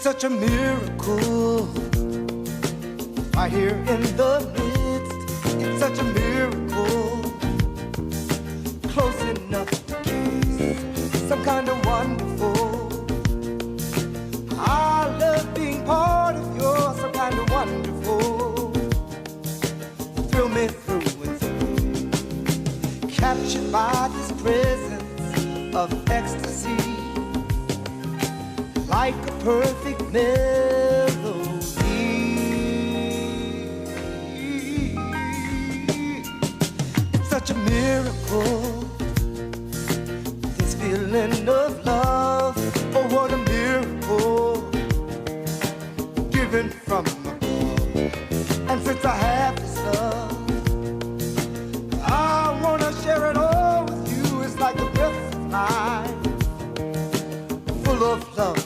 Such a miracle right here in the midst. It's such a miracle, close enough to kiss, some kind of wonderful. I love being part of yours, some kind of wonderful. Thrill me through and through, captured by this presence of ecstasy. Like a perfect melody. It's such a miracle, this feeling of love. Oh, what a miracle, given from above. And since I have this love, I wanna share it all with you. It's like a breath of life, full of love.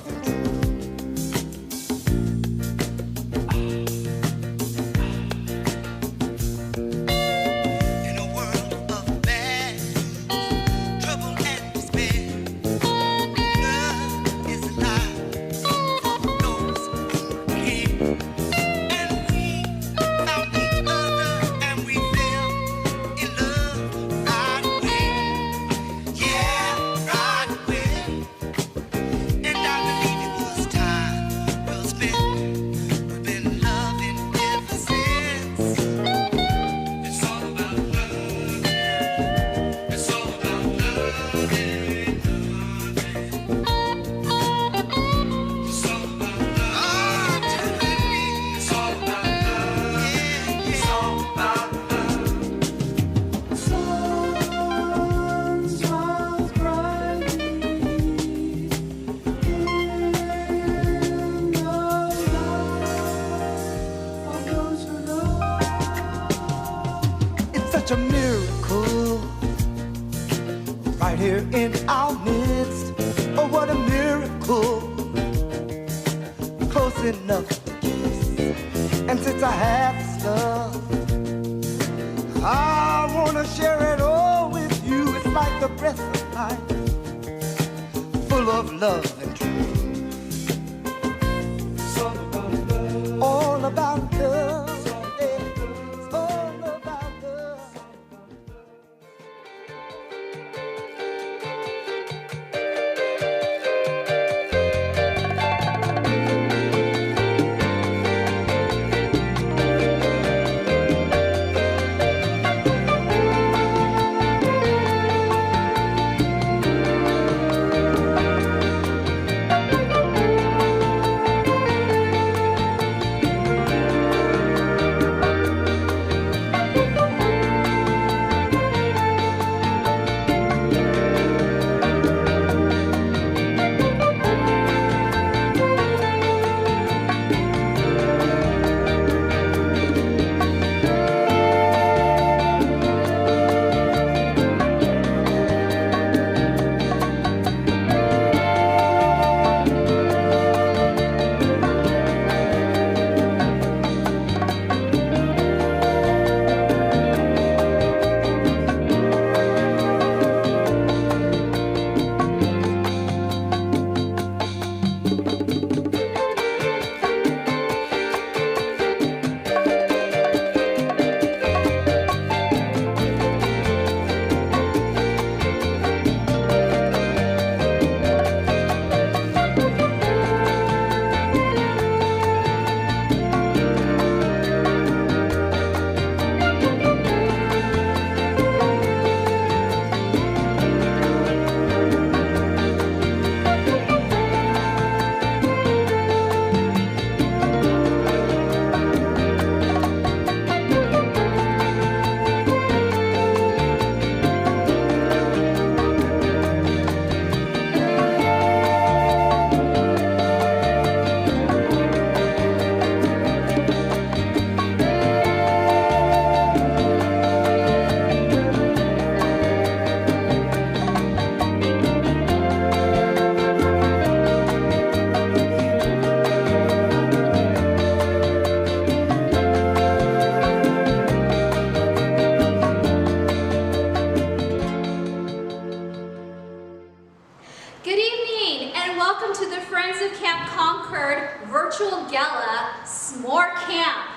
virtual gala, S'more Camp.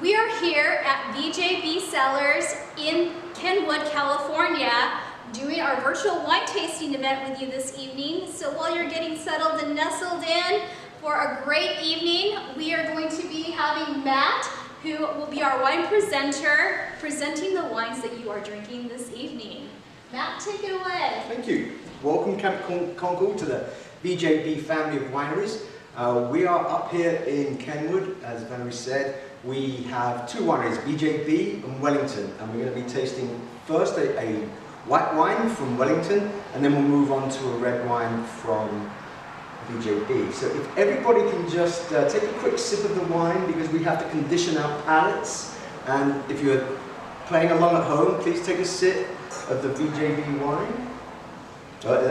We are here at VJB Cellars in Kenwood, California, doing our virtual wine tasting event with you this evening. So while you're getting settled and nestled in for a great evening, we are going to be having Matt, who will be our wine presenter, presenting the wines that you are drinking this evening. Matt, take it away. Thank you. Welcome Camp Concord to the VJB family of wineries. We are up here in Kenwood, as Valerie said. We have two wineries, VJB and Wellington, and we're going to be tasting first a white wine from Wellington, and then we'll move on to a red wine from VJB. So if everybody can just take a quick sip of the wine, because we have to condition our palates, and if you're playing along at home, please take a sip of the VJB wine.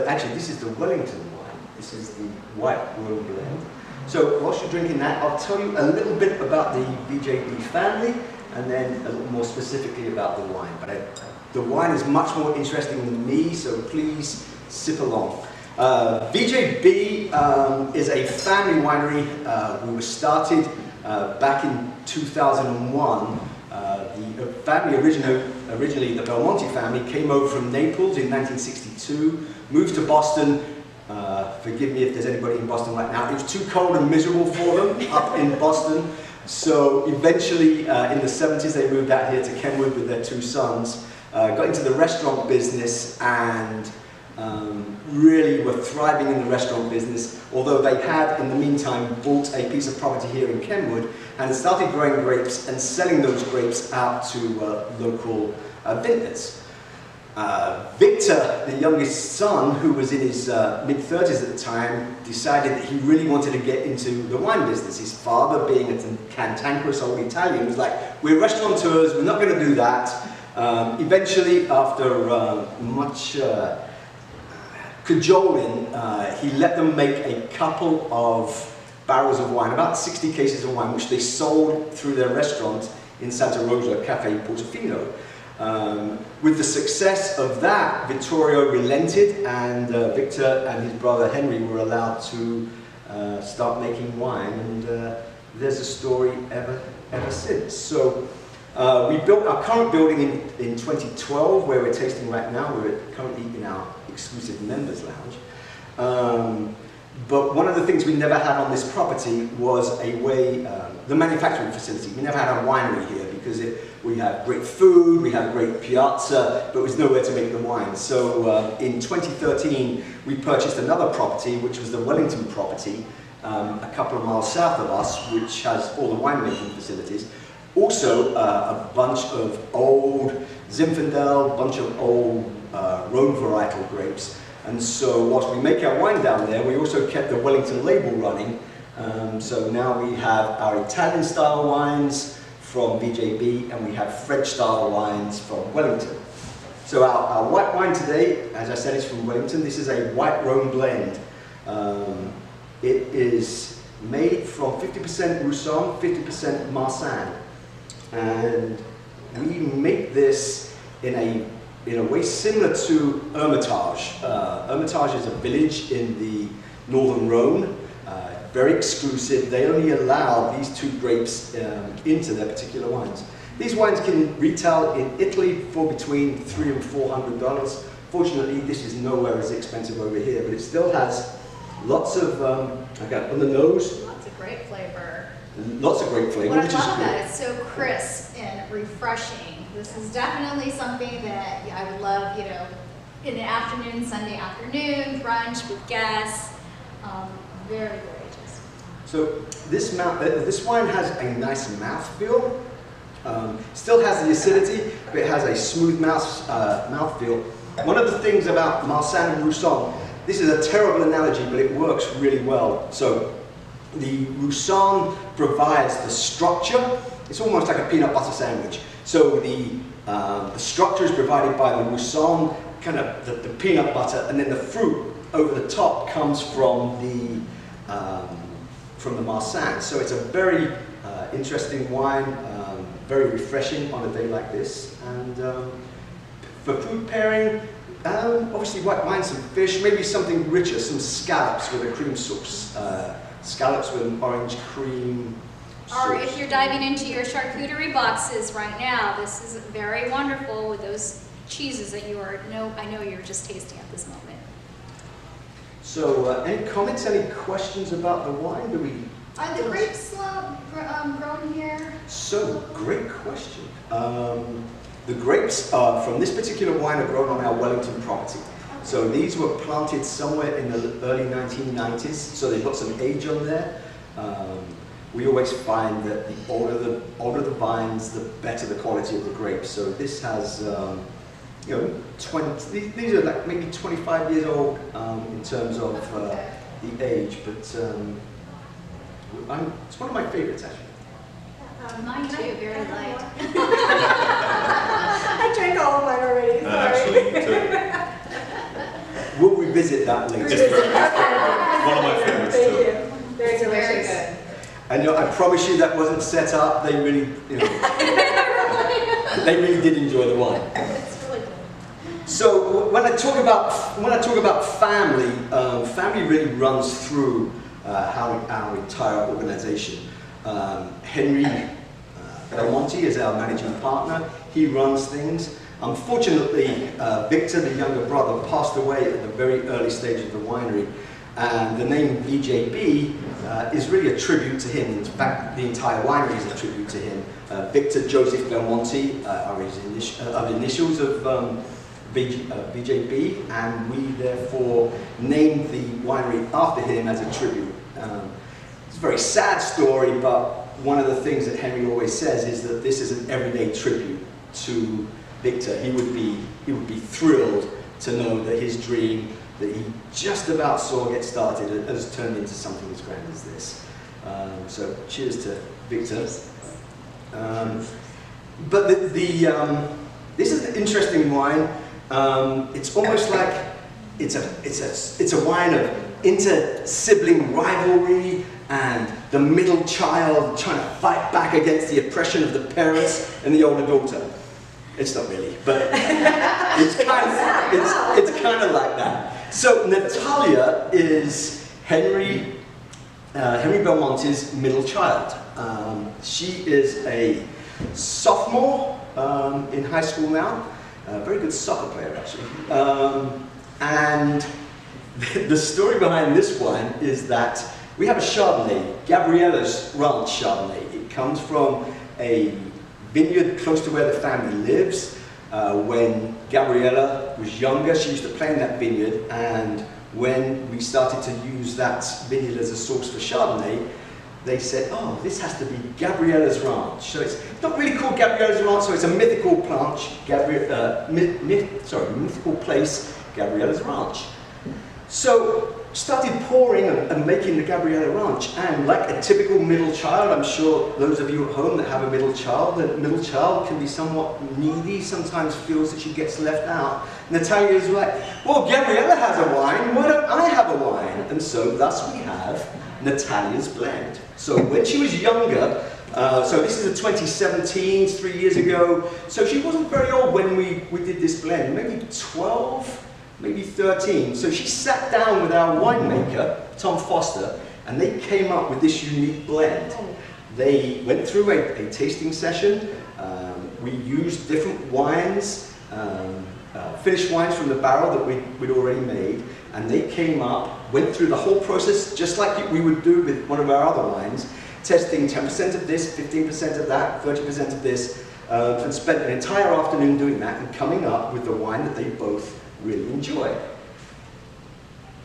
Actually, this is the Wellington wine. This is the white Rhone blend. So whilst you're drinking that, I'll tell you a little bit about the VJB family, and then a little more specifically about the wine. But the wine is much more interesting than me, so please sip along. VJB is a family winery. We were started back in 2001. The family originally, the Belmonte family, came over from Naples in 1962, moved to Boston. Forgive me if there's anybody in Boston right now. It was too cold and miserable for them up in Boston. So eventually, in the 70s, they moved out here to Kenwood with their two sons, got into the restaurant business, and really were thriving in the restaurant business, although they had, in the meantime, bought a piece of property here in Kenwood and started growing grapes and selling those grapes out to local vintners. Victor, the youngest son, who was in his mid-30s at the time, decided that he really wanted to get into the wine business. His father, being a cantankerous old Italian, was like, we're restaurateurs, we're not going to do that. Eventually, after much cajoling, he let them make a couple of barrels of wine, about 60 cases of wine, which they sold through their restaurant in Santa Rosa, Cafe Portofino. With the success of that, Vittorio relented, and Victor and his brother Henry were allowed to start making wine, and there's a story ever since. So we built our current building in 2012, where we're tasting right now. We're currently in our exclusive members lounge. But one of the things we never had on this property was the manufacturing facility. We never had a winery here because we have great food, we have a great piazza, but there was nowhere to make the wine. So in 2013, we purchased another property, which was the Wellington property, a couple of miles south of us, which has all the winemaking facilities. Also, a bunch of old Zinfandel, a bunch of old Rhone varietal grapes. And so whilst we make our wine down there, we also kept the Wellington label running. So now we have our Italian style wines from VJB, and we have French style wines from Wellington. So our white wine today, as I said, is from Wellington. This is a white Rhone blend. It is made from 50% Roussanne, 50% Marsanne. And we make this in a way similar to Hermitage. Hermitage is a village in the northern Rhone, very exclusive. They only allow these two grapes into their particular wines. These wines can retail in Italy for between $300 and $400. Fortunately, this is nowhere as expensive over here, but it still has lots of, I got on the nose. Lots of great flavor. Lots of great flavor, What which I is love cool. about it, it's so crisp and refreshing. This is definitely something that I would love, in the afternoon, Sunday afternoon, brunch with guests. Very gorgeous. So this wine has a nice mouthfeel. Still has the acidity, but it has a smooth mouthfeel. One of the things about Marsanne and Roussanne, this is a terrible analogy, but it works really well. So the Roussanne provides the structure. It's almost like a peanut butter sandwich. So the structure is provided by the Roussanne, kind of the peanut butter, and then the fruit over the top comes from the Marsanne. So it's a very interesting wine, very refreshing on a day like this. And for food pairing, obviously white wine, some fish, maybe something richer, some scallops with a cream sauce scallops with an orange cream sauce. Or if you're diving into your charcuterie boxes right now, this is very wonderful with those cheeses that I know you're just tasting at this moment. So, any comments, any questions about the wine? Are the grapes grown here? So, great question. The grapes from this particular wine are grown on our Wellington property. So these were planted somewhere in the early 1990s, so they've got some age on there. We always find that the older the vines, the better the quality of the grapes. So this has, you know, these are like maybe 25 years old in terms of the age, but it's one of my favorites actually. Mine too, very light. I drank all of mine already, sorry. Actually, me too. We'll revisit that later. It's one of my favorites Thank too. you. Very delicious. Good. And you know, I promise you that wasn't set up. They really, you know, they really did enjoy the wine. It's really good. So when I talk about family, family really runs through our entire organization. Henry Belmonte is our managing partner. He runs things. Unfortunately, Victor, the younger brother, passed away at the very early stage of the winery. And the name VJB is really a tribute to him. In fact, the entire winery is a tribute to him. Victor Joseph Belmonte are his initials of VJB, and we therefore named the winery after him as a tribute. It's a very sad story, but one of the things that Henry always says is that this is an everyday tribute to Victor. He would be thrilled to know that his dream that he just about saw get started has turned into something as grand as this. So cheers to Victor. But this is an interesting wine. It's almost like it's a wine of inter-sibling rivalry and the middle child trying to fight back against the oppression of the parents and the older daughter. It's not really, but it's kind of like that. So Natalia is Henry Belmonte's middle child. She is a sophomore in high school now. A very good soccer player, actually. And the story behind this wine is that we have a Chardonnay, Gabriella's Ranch Chardonnay. It comes from a vineyard close to where the family lives. When Gabriella was younger, she used to play in that vineyard, and when we started to use that vineyard as a source for Chardonnay, they said, oh, this has to be Gabriella's Ranch. So it's not really called Gabriella's Ranch, so it's a mythical plant, mythical place, Gabriella's Ranch. So started pouring and making the Gabriella Ranch, and like a typical middle child, I'm sure those of you at home that have a middle child, the middle child can be somewhat needy, sometimes feels that she gets left out. Natalia is like, well, Gabriella has a wine, why don't I have a wine? And so thus we have Natalia's blend. So when she was younger, so this is a 2017, 3 years ago, so she wasn't very old when we did this blend, maybe 12, maybe 13. So she sat down with our winemaker, Tom Foster, and they came up with this unique blend. They went through a tasting session. We used different wines, finished wines from the barrel that we'd already made, and they came up, went through the whole process just like we would do with one of our other wines, testing 10% of this, 15% of that, 30% of this, and spent an entire afternoon doing that and coming up with the wine that they both really enjoy.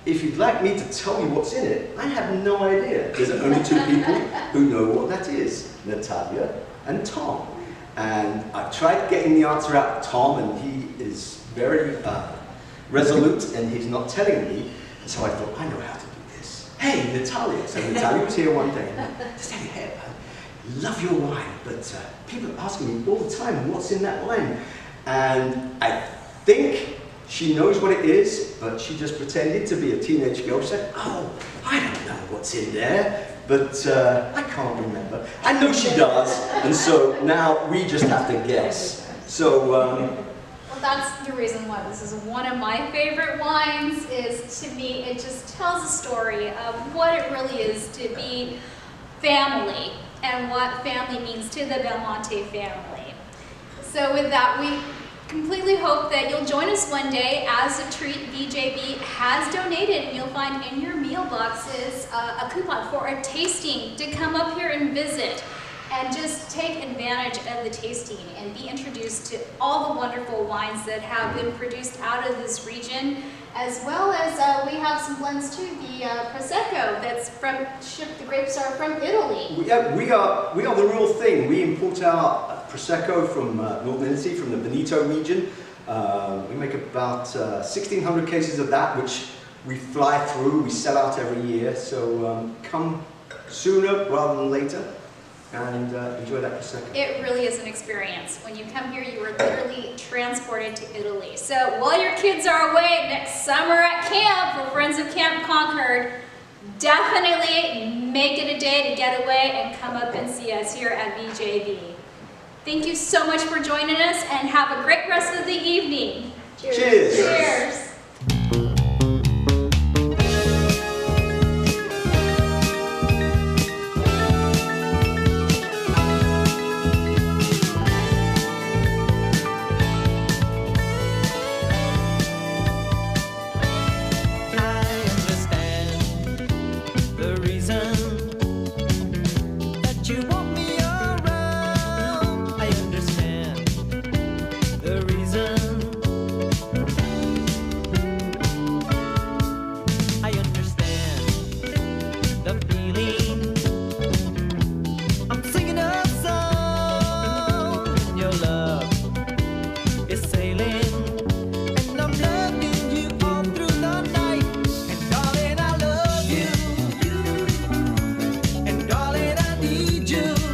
If you'd like me to tell you what's in it, I have no idea. There's only two people who know what that is, Natalia and Tom. And I tried getting the answer out of Tom, and he is very resolute, and he's not telling me. And so I thought, I know how to do this. Hey, Natalia. So Natalia was here one day, and I said, hey, I love your wine, but people are asking me all the time, what's in that wine? And I think she knows what it is, but she just pretended to be a teenage girl. She said, oh, I don't know what's in there, but I can't remember. I know she does, and so now we just have to guess. So, Well, that's the reason why this is one of my favorite wines. Is to me, it just tells a story of what it really is to be family and what family means to the Belmonte family. So with that, we completely hope that you'll join us one day. As a treat, VJB has donated, and you'll find in your meal boxes a coupon for a tasting to come up here and visit and just take advantage of the tasting and be introduced to all the wonderful wines that have been produced out of this region, as well as we have some blends too. The Prosecco that's shipped, the grapes are from Italy. Yeah, we are the real thing. We import our Prosecco from Northern Italy, from the Veneto region. We make about 1,600 cases of that, which we fly through. We sell out every year, so come sooner rather than later and enjoy that Prosecco. It really is an experience. When you come here, you are literally transported to Italy. So while your kids are away next summer at camp for Friends of Camp Concord, definitely make it a day to get away and come up and see us here at VJB. Thank you so much for joining us, and have a great rest of the evening. Cheers. Cheers. You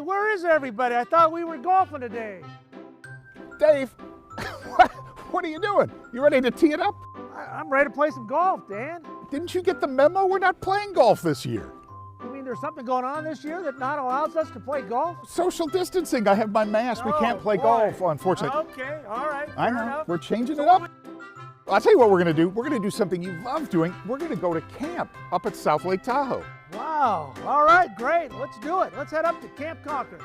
where is everybody? I thought we were golfing today. Dave, what are you doing? You ready to tee it up? I'm ready to play some golf, Dan. Didn't you get the memo? We're not playing golf this year. You mean there's something going on this year that not allows us to play golf? Social distancing. I have my mask. We can't play boy. golf, unfortunately. Okay, all right. I fair know. enough. We're changing it up. I'll tell you what we're going to do. We're going to do something you love doing. We're going to go to camp up at South Lake Tahoe. Wow. All right, great. Let's do it. Let's head up to Camp Concord.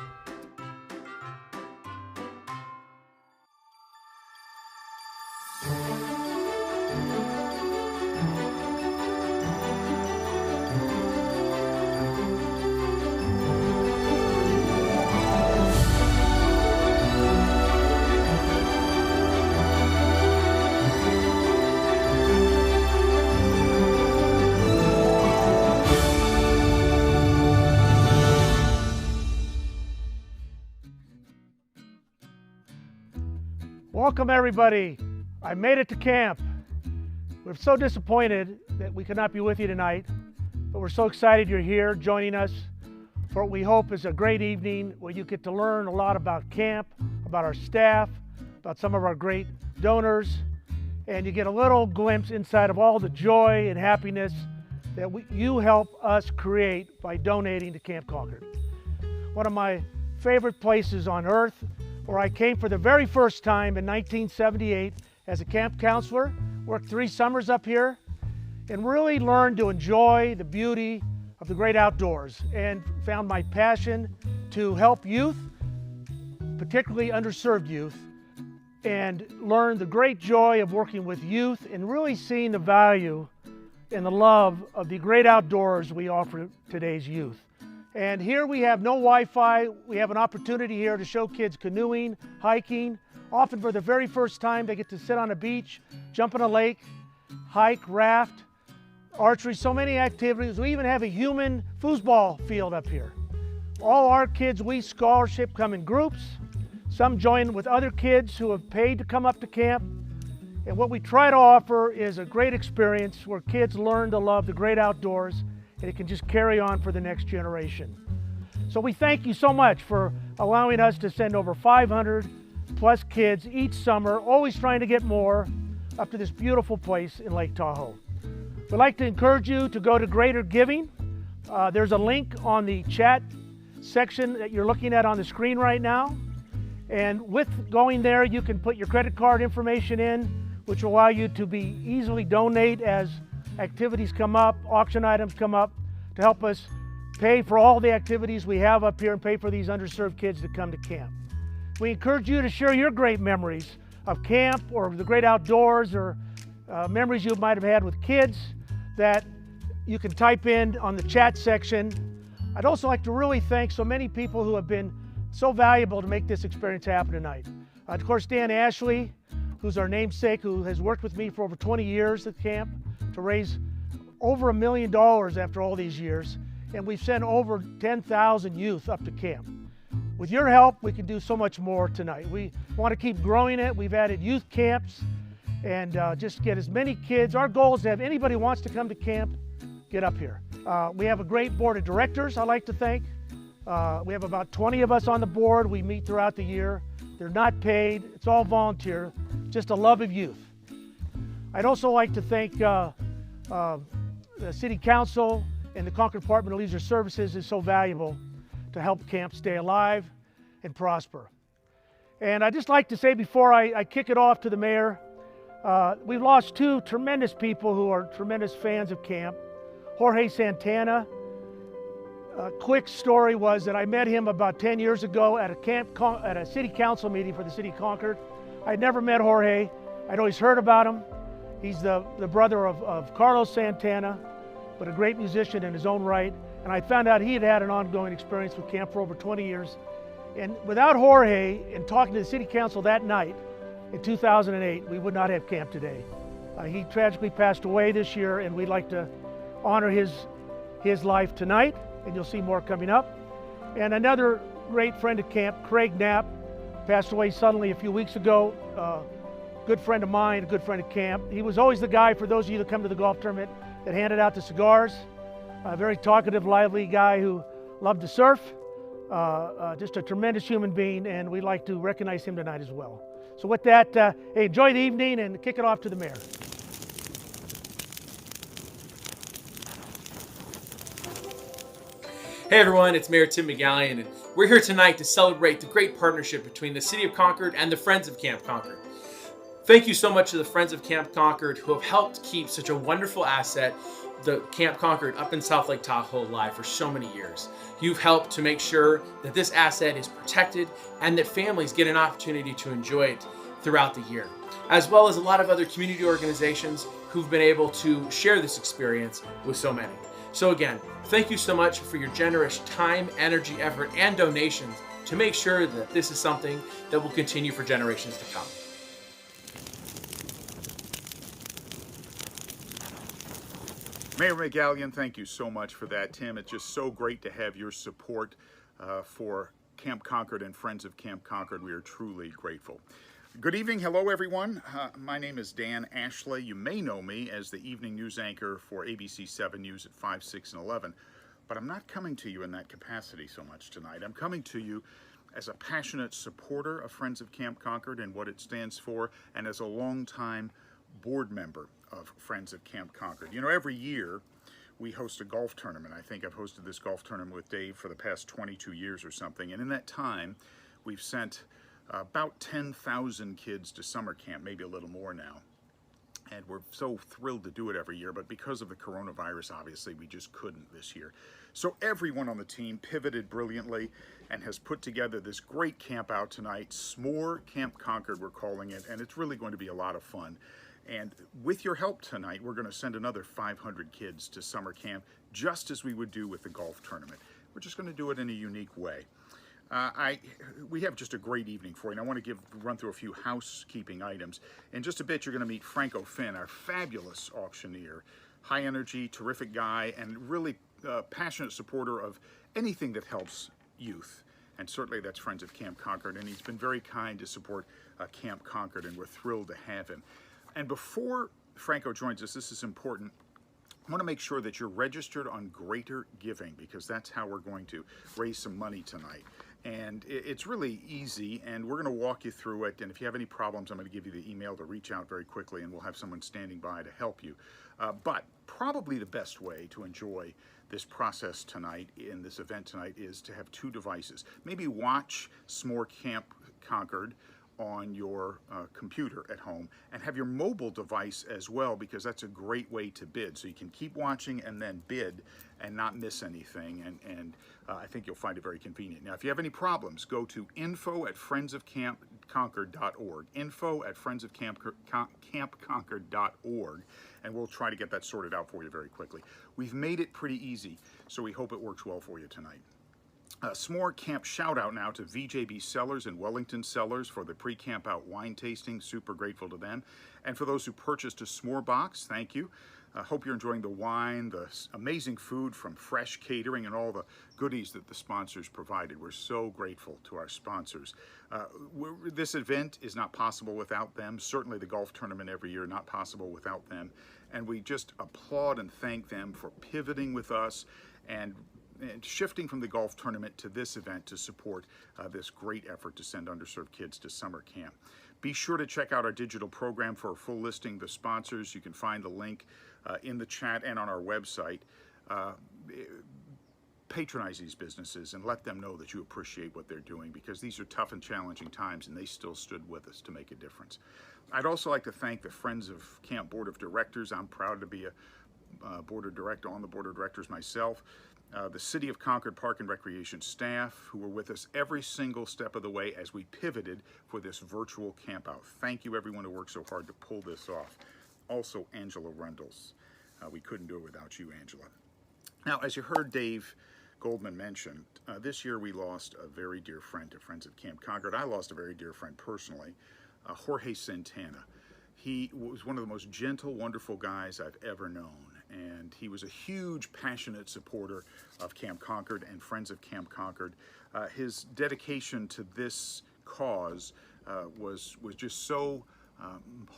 Welcome everybody. I made it to camp. We're so disappointed that we could not be with you tonight, but we're so excited you're here joining us for what we hope is a great evening where you get to learn a lot about camp, about our staff, about some of our great donors, and you get a little glimpse inside of all the joy and happiness that you help us create by donating to Camp Concord. One of my favorite places on earth, where I came for the very first time in 1978 as a camp counselor, worked 3 summers up here, and really learned to enjoy the beauty of the great outdoors and found my passion to help youth, particularly underserved youth, and learn the great joy of working with youth and really seeing the value and the love of the great outdoors we offer today's youth. And here we have no Wi-Fi. We have an opportunity here to show kids canoeing, hiking. Often for the very first time, they get to sit on a beach, jump in a lake, hike, raft, archery, so many activities. We even have a human foosball field up here. All our kids we scholarship come in groups. Some join with other kids who have paid to come up to camp. And what we try to offer is a great experience where kids learn to love the great outdoors, and it can just carry on for the next generation. So we thank you so much for allowing us to send over 500 plus kids each summer, always trying to get more, up to this beautiful place in Lake Tahoe. We'd like to encourage you to go to Greater Giving. There's a link on the chat section that you're looking at on the screen right now. And with going there, you can put your credit card information in, which will allow you to be easily donate as activities come up, auction items come up, to help us pay for all the activities we have up here and pay for these underserved kids to come to camp. We encourage you to share your great memories of camp or the great outdoors, or memories you might have had with kids that you can type in on the chat section. I'd also like to really thank so many people who have been so valuable to make this experience happen tonight. Of course, Dan Ashley, who's our namesake, who has worked with me for over 20 years at camp to raise over $1 million after all these years, and we've sent over 10,000 youth up to camp. With your help, we can do so much more tonight. We want to keep growing it. We've added youth camps and just get as many kids. Our goal is to have anybody who wants to come to camp, get up here. We have a great board of directors I'd like to thank. We have about 20 of us on the board. We meet throughout the year. They're not paid. It's all volunteer, just a love of youth. I'd also like to thank the City Council and the Concord Department of Leisure Services is so valuable to help camp stay alive and prosper. And I'd just like to say before I kick it off to the mayor, we've lost 2 tremendous people who are tremendous fans of camp. Jorge Santana. A quick story was that I met him about 10 years ago at a city council meeting for the city of Concord. I'd never met Jorge. I'd always heard about him. He's the brother of Carlos Santana, but a great musician in his own right. And I found out he had had an ongoing experience with camp for over 20 years. And without Jorge and talking to the city council that night in 2008, we would not have camp today. He tragically passed away this year, and we'd like to honor his life tonight, and you'll see more coming up. And another great friend of camp, Craig Knapp, passed away suddenly a few weeks ago. Good friend of mine, a good friend of camp. He was always the guy, for those of you that come to the golf tournament, that handed out the cigars. A very talkative, lively guy who loved to surf, just a tremendous human being, and we'd like to recognize him tonight as well. So with that, hey, enjoy the evening and kick it off to the mayor. Hey everyone, it's Mayor Tim McGallion, and we're here tonight to celebrate the great partnership between the City of Concord and the Friends of Camp Concord. Thank you so much to the Friends of Camp Concord who have helped keep such a wonderful asset, the Camp Concord up in South Lake Tahoe, alive for so many years. You've helped to make sure that this asset is protected and that families get an opportunity to enjoy it throughout the year, as well as a lot of other community organizations who've been able to share this experience with so many. So again, thank you so much for your generous time, energy, effort, and donations to make sure that this is something that will continue for generations to come. Mayor McGallion, thank you so much for that, Tim. It's just so great to have your support for Camp Concord and Friends of Camp Concord. We are truly grateful. Good evening. Hello, everyone. My name is Dan Ashley. You may know me as the evening news anchor for ABC 7 News at 5, 6, and 11, but I'm not coming to you in that capacity so much tonight. I'm coming to you as a passionate supporter of Friends of Camp Concord and what it stands for, and as a longtime board member of Friends of Camp Concord. You know, every year we host a golf tournament. I think I've hosted this golf tournament with Dave for the past 22 years or something, and in that time we've sent about 10,000 kids to summer camp, maybe a little more now. And we're so thrilled to do it every year, but because of the coronavirus, obviously, we just couldn't this year. So everyone on the team pivoted brilliantly and has put together this great camp out tonight. S'more Camp Concord, we're calling it, and it's really going to be a lot of fun. And with your help tonight, we're going to send another 500 kids to summer camp, just as we would do with the golf tournament. We're just going to do it in a unique way. We have just a great evening for you, and I want to run through a few housekeeping items. In just a bit, you're going to meet Franco Finn, our fabulous auctioneer, high energy, terrific guy, and really passionate supporter of anything that helps youth. And certainly that's Friends of Camp Concord, and he's been very kind to support Camp Concord, and we're thrilled to have him. And before Franco joins us, this is important. I want to make sure that you're registered on Greater Giving, because that's how we're going to raise some money tonight. And it's really easy, and we're going to walk you through it. And if you have any problems, I'm going to give you the email to reach out very quickly, and we'll have someone standing by to help you. But probably the best way to enjoy this process tonight, in this event tonight, is to have two devices. Maybe watch S'more Camp Concord on your computer at home, and have your mobile device as well, because that's a great way to bid. So you can keep watching and then bid and not miss anything, and I think you'll find it very convenient. Now, if you have any problems, go to info@friendsofcampconcord.org, info@friendsofcampconcord.org, and we'll try to get that sorted out for you very quickly. We've made it pretty easy, so we hope it works well for you tonight. S'more Camp shout out now to VJB Cellars and Wellington Cellars for the pre-camp out wine tasting. Super grateful to them. And for those who purchased a S'more box, thank you. Hope you're enjoying the wine, the amazing food from Fresh Catering, and all the goodies that the sponsors provided. We're so grateful to our sponsors. This event is not possible without them. Certainly the golf tournament every year, not possible without them. And we just applaud and thank them for pivoting with us and shifting from the golf tournament to this event to support this great effort to send underserved kids to summer camp. Be sure to check out our digital program for a full listing of the sponsors. You can find the link in the chat and on our website. Patronize these businesses and let them know that you appreciate what they're doing, because these are tough and challenging times, and they still stood with us to make a difference. I'd also like to thank the Friends of Camp Board of Directors. I'm proud to be a board of director on the board of directors myself. The City of Concord Park and Recreation staff who were with us every single step of the way as we pivoted for this virtual campout. Thank you, everyone who worked so hard to pull this off. Also, Angela Rundles. We couldn't do it without you, Angela. Now, as you heard Dave Goldman mention, this year we lost a very dear friend to Friends of Camp Concord. I lost a very dear friend personally, Jorge Santana. He was one of the most gentle, wonderful guys I've ever known, and he was a huge, passionate supporter of Camp Concord and Friends of Camp Concord. His dedication to this cause was just so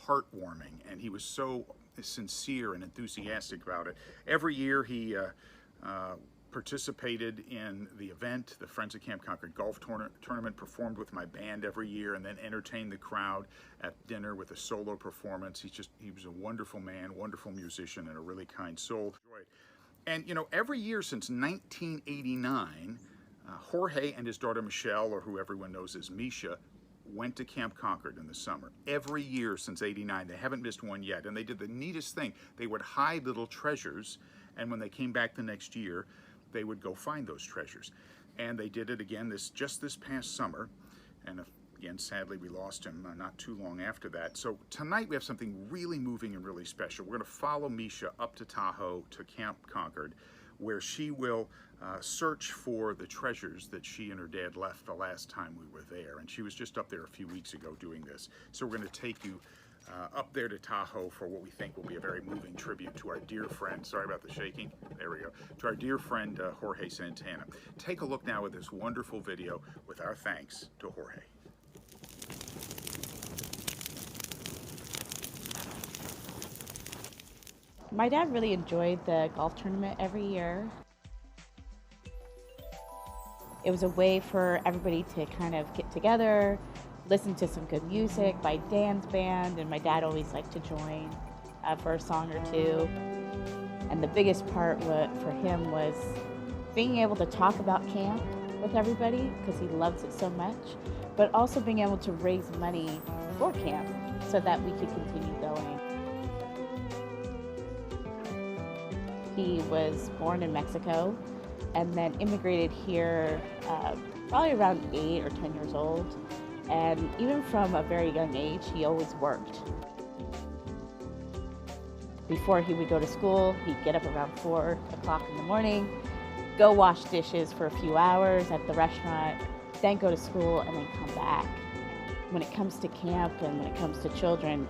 heartwarming, and he was so sincere and enthusiastic about it. Every year he participated in the event, the Friends of Camp Concord golf tournament, performed with my band every year, and then entertained the crowd at dinner with a solo performance. He was a wonderful man, wonderful musician, and a really kind soul. And you know, every year since 1989, Jorge and his daughter Michelle, or who everyone knows as Misha, went to Camp Concord in the summer. Every year since '89, they haven't missed one yet. And they did the neatest thing. They would hide little treasures, and when they came back the next year, they would go find those treasures. And they did it again just this past summer. And again, sadly, we lost him not too long after that. So tonight we have something really moving and really special. We're going to follow Misha up to Tahoe, to Camp Concord, where she will search for the treasures that she and her dad left the last time we were there. And she was just up there a few weeks ago doing this. So we're going to take you up there to Tahoe for what we think will be a very moving tribute to our dear friend, sorry about the shaking, there we go, to our dear friend Jorge Santana. Take a look now at this wonderful video with our thanks to Jorge. My dad really enjoyed the golf tournament every year. It was a way for everybody to kind of get together, listen to some good music by Dan's band, and my dad always liked to join for a song or two. And the biggest part for him was being able to talk about camp with everybody, because he loves it so much, but also being able to raise money for camp so that we could continue going. He was born in Mexico and then immigrated here probably around 8 or 10 years old. And even from a very young age, he always worked. Before he would go to school, he'd get up around 4 o'clock in the morning, go wash dishes for a few hours at the restaurant, then go to school and then come back. When it comes to camp and when it comes to children,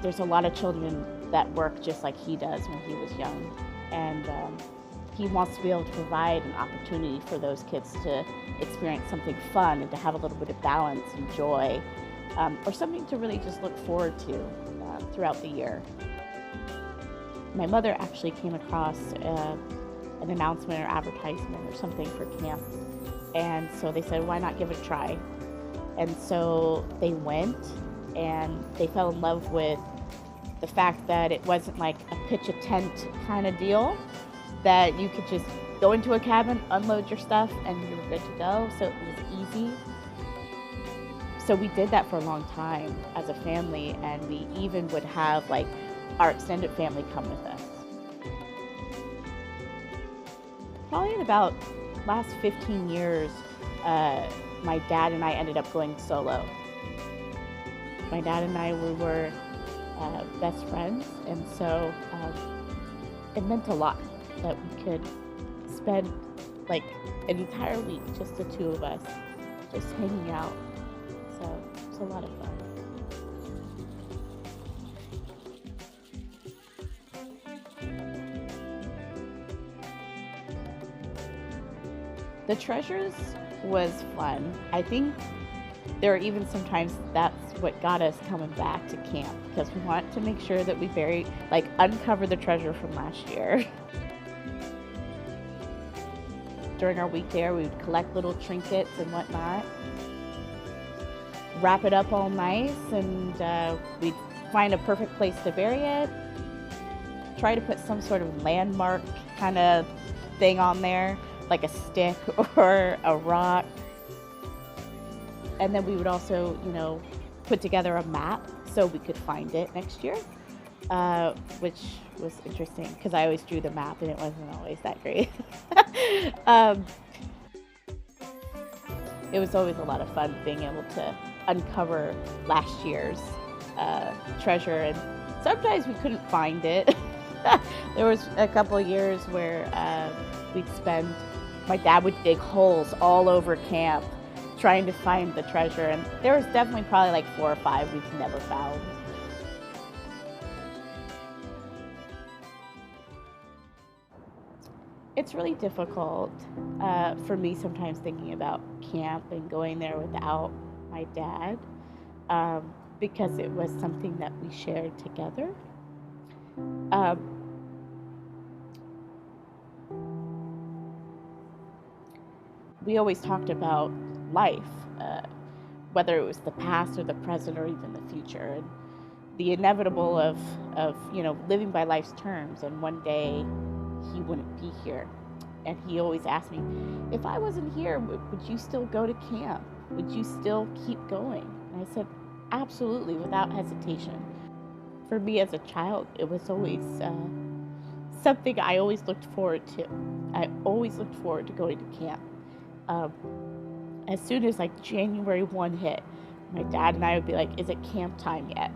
there's a lot of children that work just like he does when he was young. And he wants to be able to provide an opportunity for those kids to experience something fun and to have a little bit of balance and joy, or something to really just look forward to throughout the year. My mother actually came across an announcement or advertisement or something for camp, and so they said, why not give it a try? And so they went, and they fell in love with the fact that it wasn't like a pitch a tent kind of deal, that you could just go into a cabin, unload your stuff, and you were good to go. So it was easy. So we did that for a long time as a family, and we even would have like our extended family come with us. Probably in about last 15 years, my dad and I ended up going solo. My dad and I, we were best friends, and so it meant a lot that we could spend like an entire week, just the two of us, just hanging out. So it's a lot of fun. The treasures was fun. I think there are even sometimes that's what got us coming back to camp, because we want to make sure that we uncover the treasure from last year. During our week there, we would collect little trinkets and whatnot, wrap it up all nice, and we'd find a perfect place to bury it, try to put some sort of landmark kind of thing on there, like a stick or a rock. And then we would also, put together a map so we could find it next year, which was interesting because I always drew the map and it wasn't always that great. It was always a lot of fun being able to uncover last year's treasure, and sometimes we couldn't find it. There was a couple of years where my dad would dig holes all over camp trying to find the treasure, and there was definitely probably like 4 or 5 we've never found. It's really difficult for me sometimes thinking about camp and going there without my dad, because it was something that we shared together. we always talked about life, whether it was the past or the present or even the future, and the inevitable of living by life's terms. And one day he wouldn't be here, and he always asked me, if I wasn't here, would you still go to camp? Would you still keep going? And I said, absolutely, without hesitation. For me as a child, it was always something I always looked forward to. I always looked forward to going to camp. As soon as like January 1 hit, my dad and I would be like, is it camp time yet?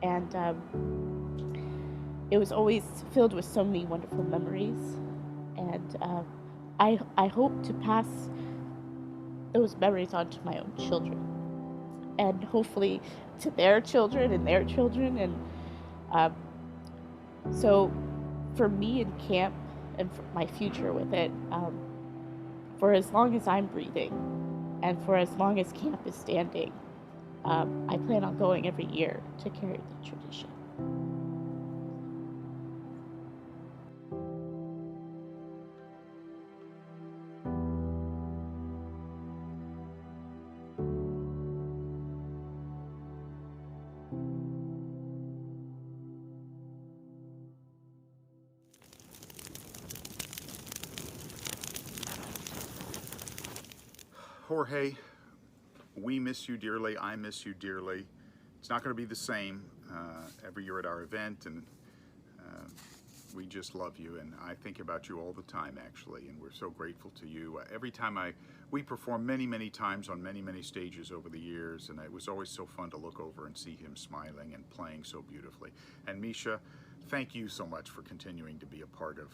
And it was always filled with so many wonderful memories. And I hope to pass those memories on to my own children, and hopefully to their children and their children. And so for me in camp and for my future with it, for as long as I'm breathing and for as long as camp is standing, I plan on going every year to carry the tradition. Jorge, we miss you dearly. I miss you dearly. It's not going to be the same every year at our event, and we just love you, and I think about you all the time, actually, and we're so grateful to you. Every time we perform many times on many stages over the years, and it was always so fun to look over and see him smiling and playing so beautifully. And Misha, thank you so much for continuing to be a part of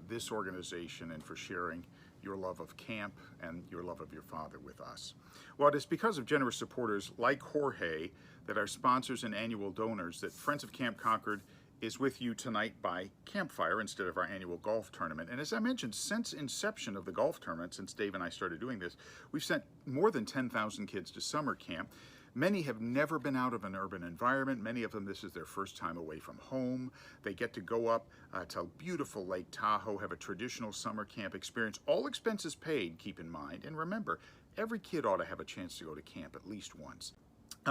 this organization and for sharing your love of camp and your love of your father with us. Well, it is because of generous supporters like Jorge, that are sponsors and annual donors, that Friends of Camp Concord is with you tonight by campfire instead of our annual golf tournament. And as I mentioned, since inception of the golf tournament, since Dave and I started doing this, we've sent more than 10,000 kids to summer camp. Many have never been out of an urban environment. Many of them, this is their first time away from home. They get to go up to beautiful Lake Tahoe, have a traditional summer camp experience, all expenses paid, keep in mind. And remember, every kid ought to have a chance to go to camp at least once.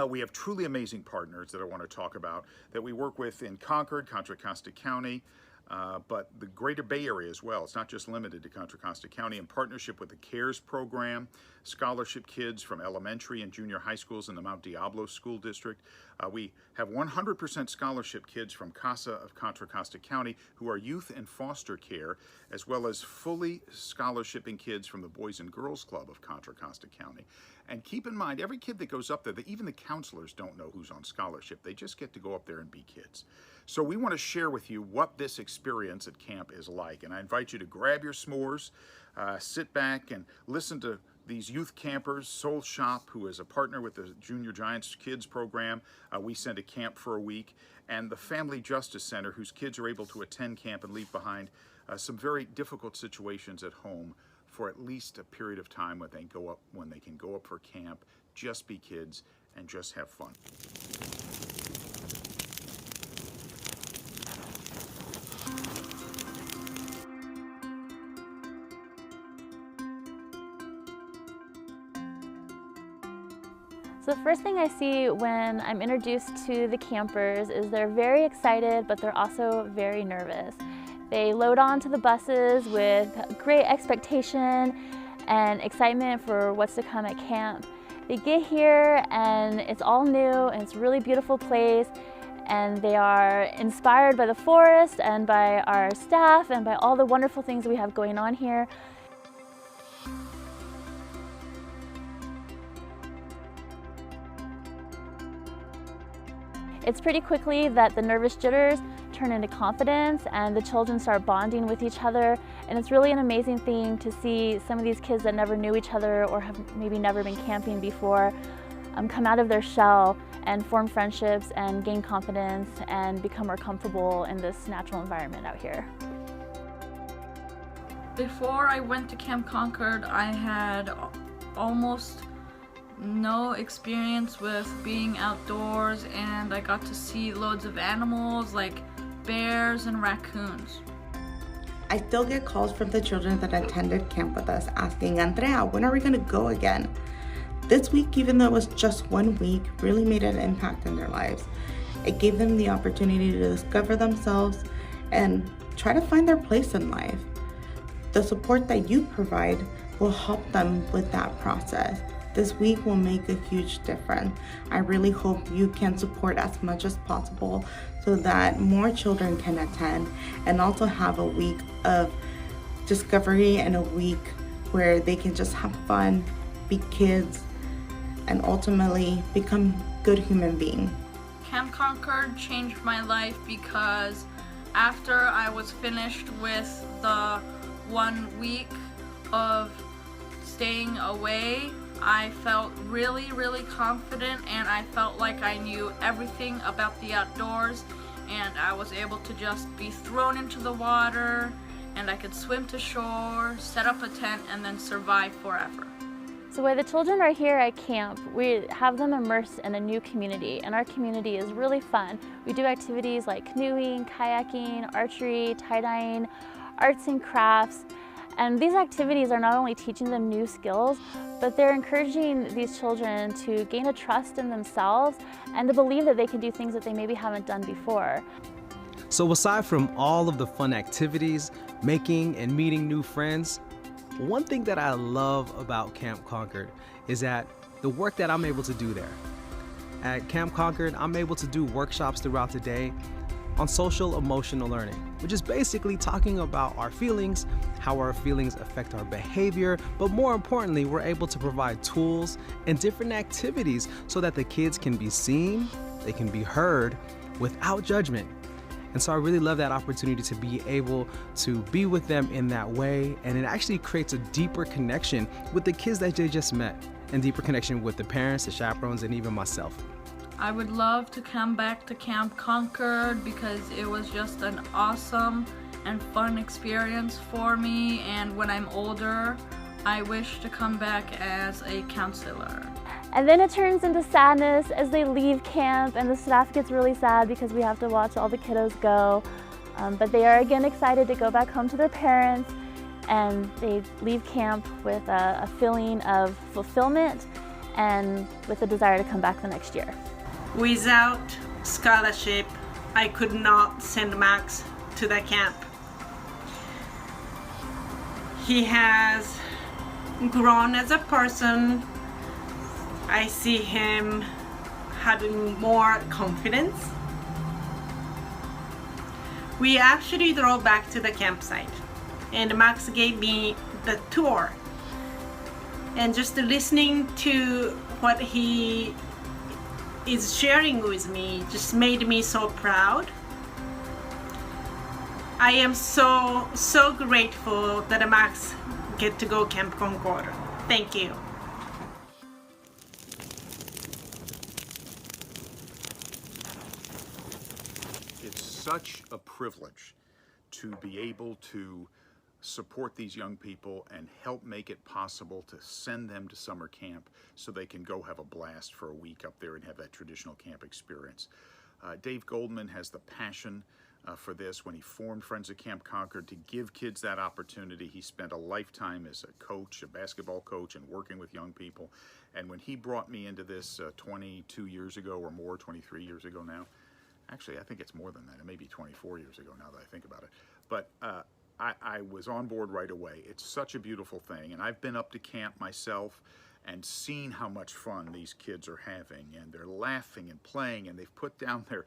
We have truly amazing partners that I want to talk about that we work with in Concord, Contra Costa County, but the greater Bay Area as well. It's not just limited to Contra Costa County. In partnership with the CARES program, scholarship kids from elementary and junior high schools in the Mount Diablo School District. We have 100% scholarship kids from CASA of Contra Costa County who are youth and foster care, as well as fully scholarshiping kids from the Boys and Girls Club of Contra Costa County. And keep in mind, every kid that goes up there, even the counselors don't know who's on scholarship. They just get to go up there and be kids. So we want to share with you what this experience at camp is like. And I invite you to grab your s'mores, sit back and listen to these youth campers. Soul Shop, who is a partner with the Junior Giants Kids program, we send a camp for a week. And the Family Justice Center, whose kids are able to attend camp and leave behind some very difficult situations at home for at least a period of time when they can go up for camp, just be kids, and just have fun. So the first thing I see when I'm introduced to the campers is they're very excited, but they're also very nervous. They load onto the buses with great expectation and excitement for what's to come at camp. They get here and it's all new and it's a really beautiful place, and they are inspired by the forest and by our staff and by all the wonderful things we have going on here. It's pretty quickly that the nervous jitters turn into confidence and the children start bonding with each other, and it's really an amazing thing to see some of these kids that never knew each other or have maybe never been camping before come out of their shell and form friendships and gain confidence and become more comfortable in this natural environment out here. Before I went to Camp Concord, I had almost no experience with being outdoors, and I got to see loads of animals like bears and raccoons. I still get calls from the children that attended camp with us asking, Andrea, when are we gonna go again? This week, even though it was just 1 week, really made an impact in their lives. It gave them the opportunity to discover themselves and try to find their place in life. The support that you provide will help them with that process. This week will make a huge difference. I really hope you can support as much as possible so that more children can attend and also have a week of discovery and a week where they can just have fun, be kids, and ultimately become good human beings. Camp Concord changed my life because after I was finished with the 1 week of staying away, I felt really, really confident, and I felt like I knew everything about the outdoors, and I was able to just be thrown into the water, and I could swim to shore, set up a tent, and then survive forever. So while the children are here at camp, we have them immersed in a new community, and our community is really fun. We do activities like canoeing, kayaking, archery, tie-dyeing, arts and crafts. And these activities are not only teaching them new skills, but they're encouraging these children to gain a trust in themselves and to believe that they can do things that they maybe haven't done before. So aside from all of the fun activities, making and meeting new friends, one thing that I love about Camp Concord is that the work that I'm able to do there. At Camp Concord, I'm able to do workshops throughout the day on social emotional learning, which is basically talking about our feelings, how our feelings affect our behavior, but more importantly, we're able to provide tools and different activities so that the kids can be seen, they can be heard without judgment. And so I really love that opportunity to be able to be with them in that way, and it actually creates a deeper connection with the kids that they just met, and deeper connection with the parents, the chaperones, and even myself. I would love to come back to Camp Concord because it was just an awesome and fun experience for me, and when I'm older, I wish to come back as a counselor. And then it turns into sadness as they leave camp, and the staff gets really sad because we have to watch all the kiddos go. But they are again excited to go back home to their parents, and they leave camp with a feeling of fulfillment and with a desire to come back the next year. Without scholarship, I could not send Max to the camp. He has grown as a person. I see him having more confidence. We actually drove back to the campsite, and Max gave me the tour. And just listening to what he is sharing with me just made me so proud. I am so grateful that Max get to go Camp Concord. Thank you. It's such a privilege to be able to support these young people and help make it possible to send them to summer camp so they can go have a blast for a week up there and have that traditional camp experience. Dave Goldman has the passion for this. When he formed Friends of Camp Concord to give kids that opportunity, he spent a lifetime as a coach, a basketball coach, and working with young people. And when he brought me into this 22 years ago or more, 23 years ago now, actually I think it's more than that, it may be 24 years ago now that I think about it, but I was on board right away. It's such a beautiful thing, and I've been up to camp myself and seen how much fun these kids are having, and they're laughing and playing, and they've put down their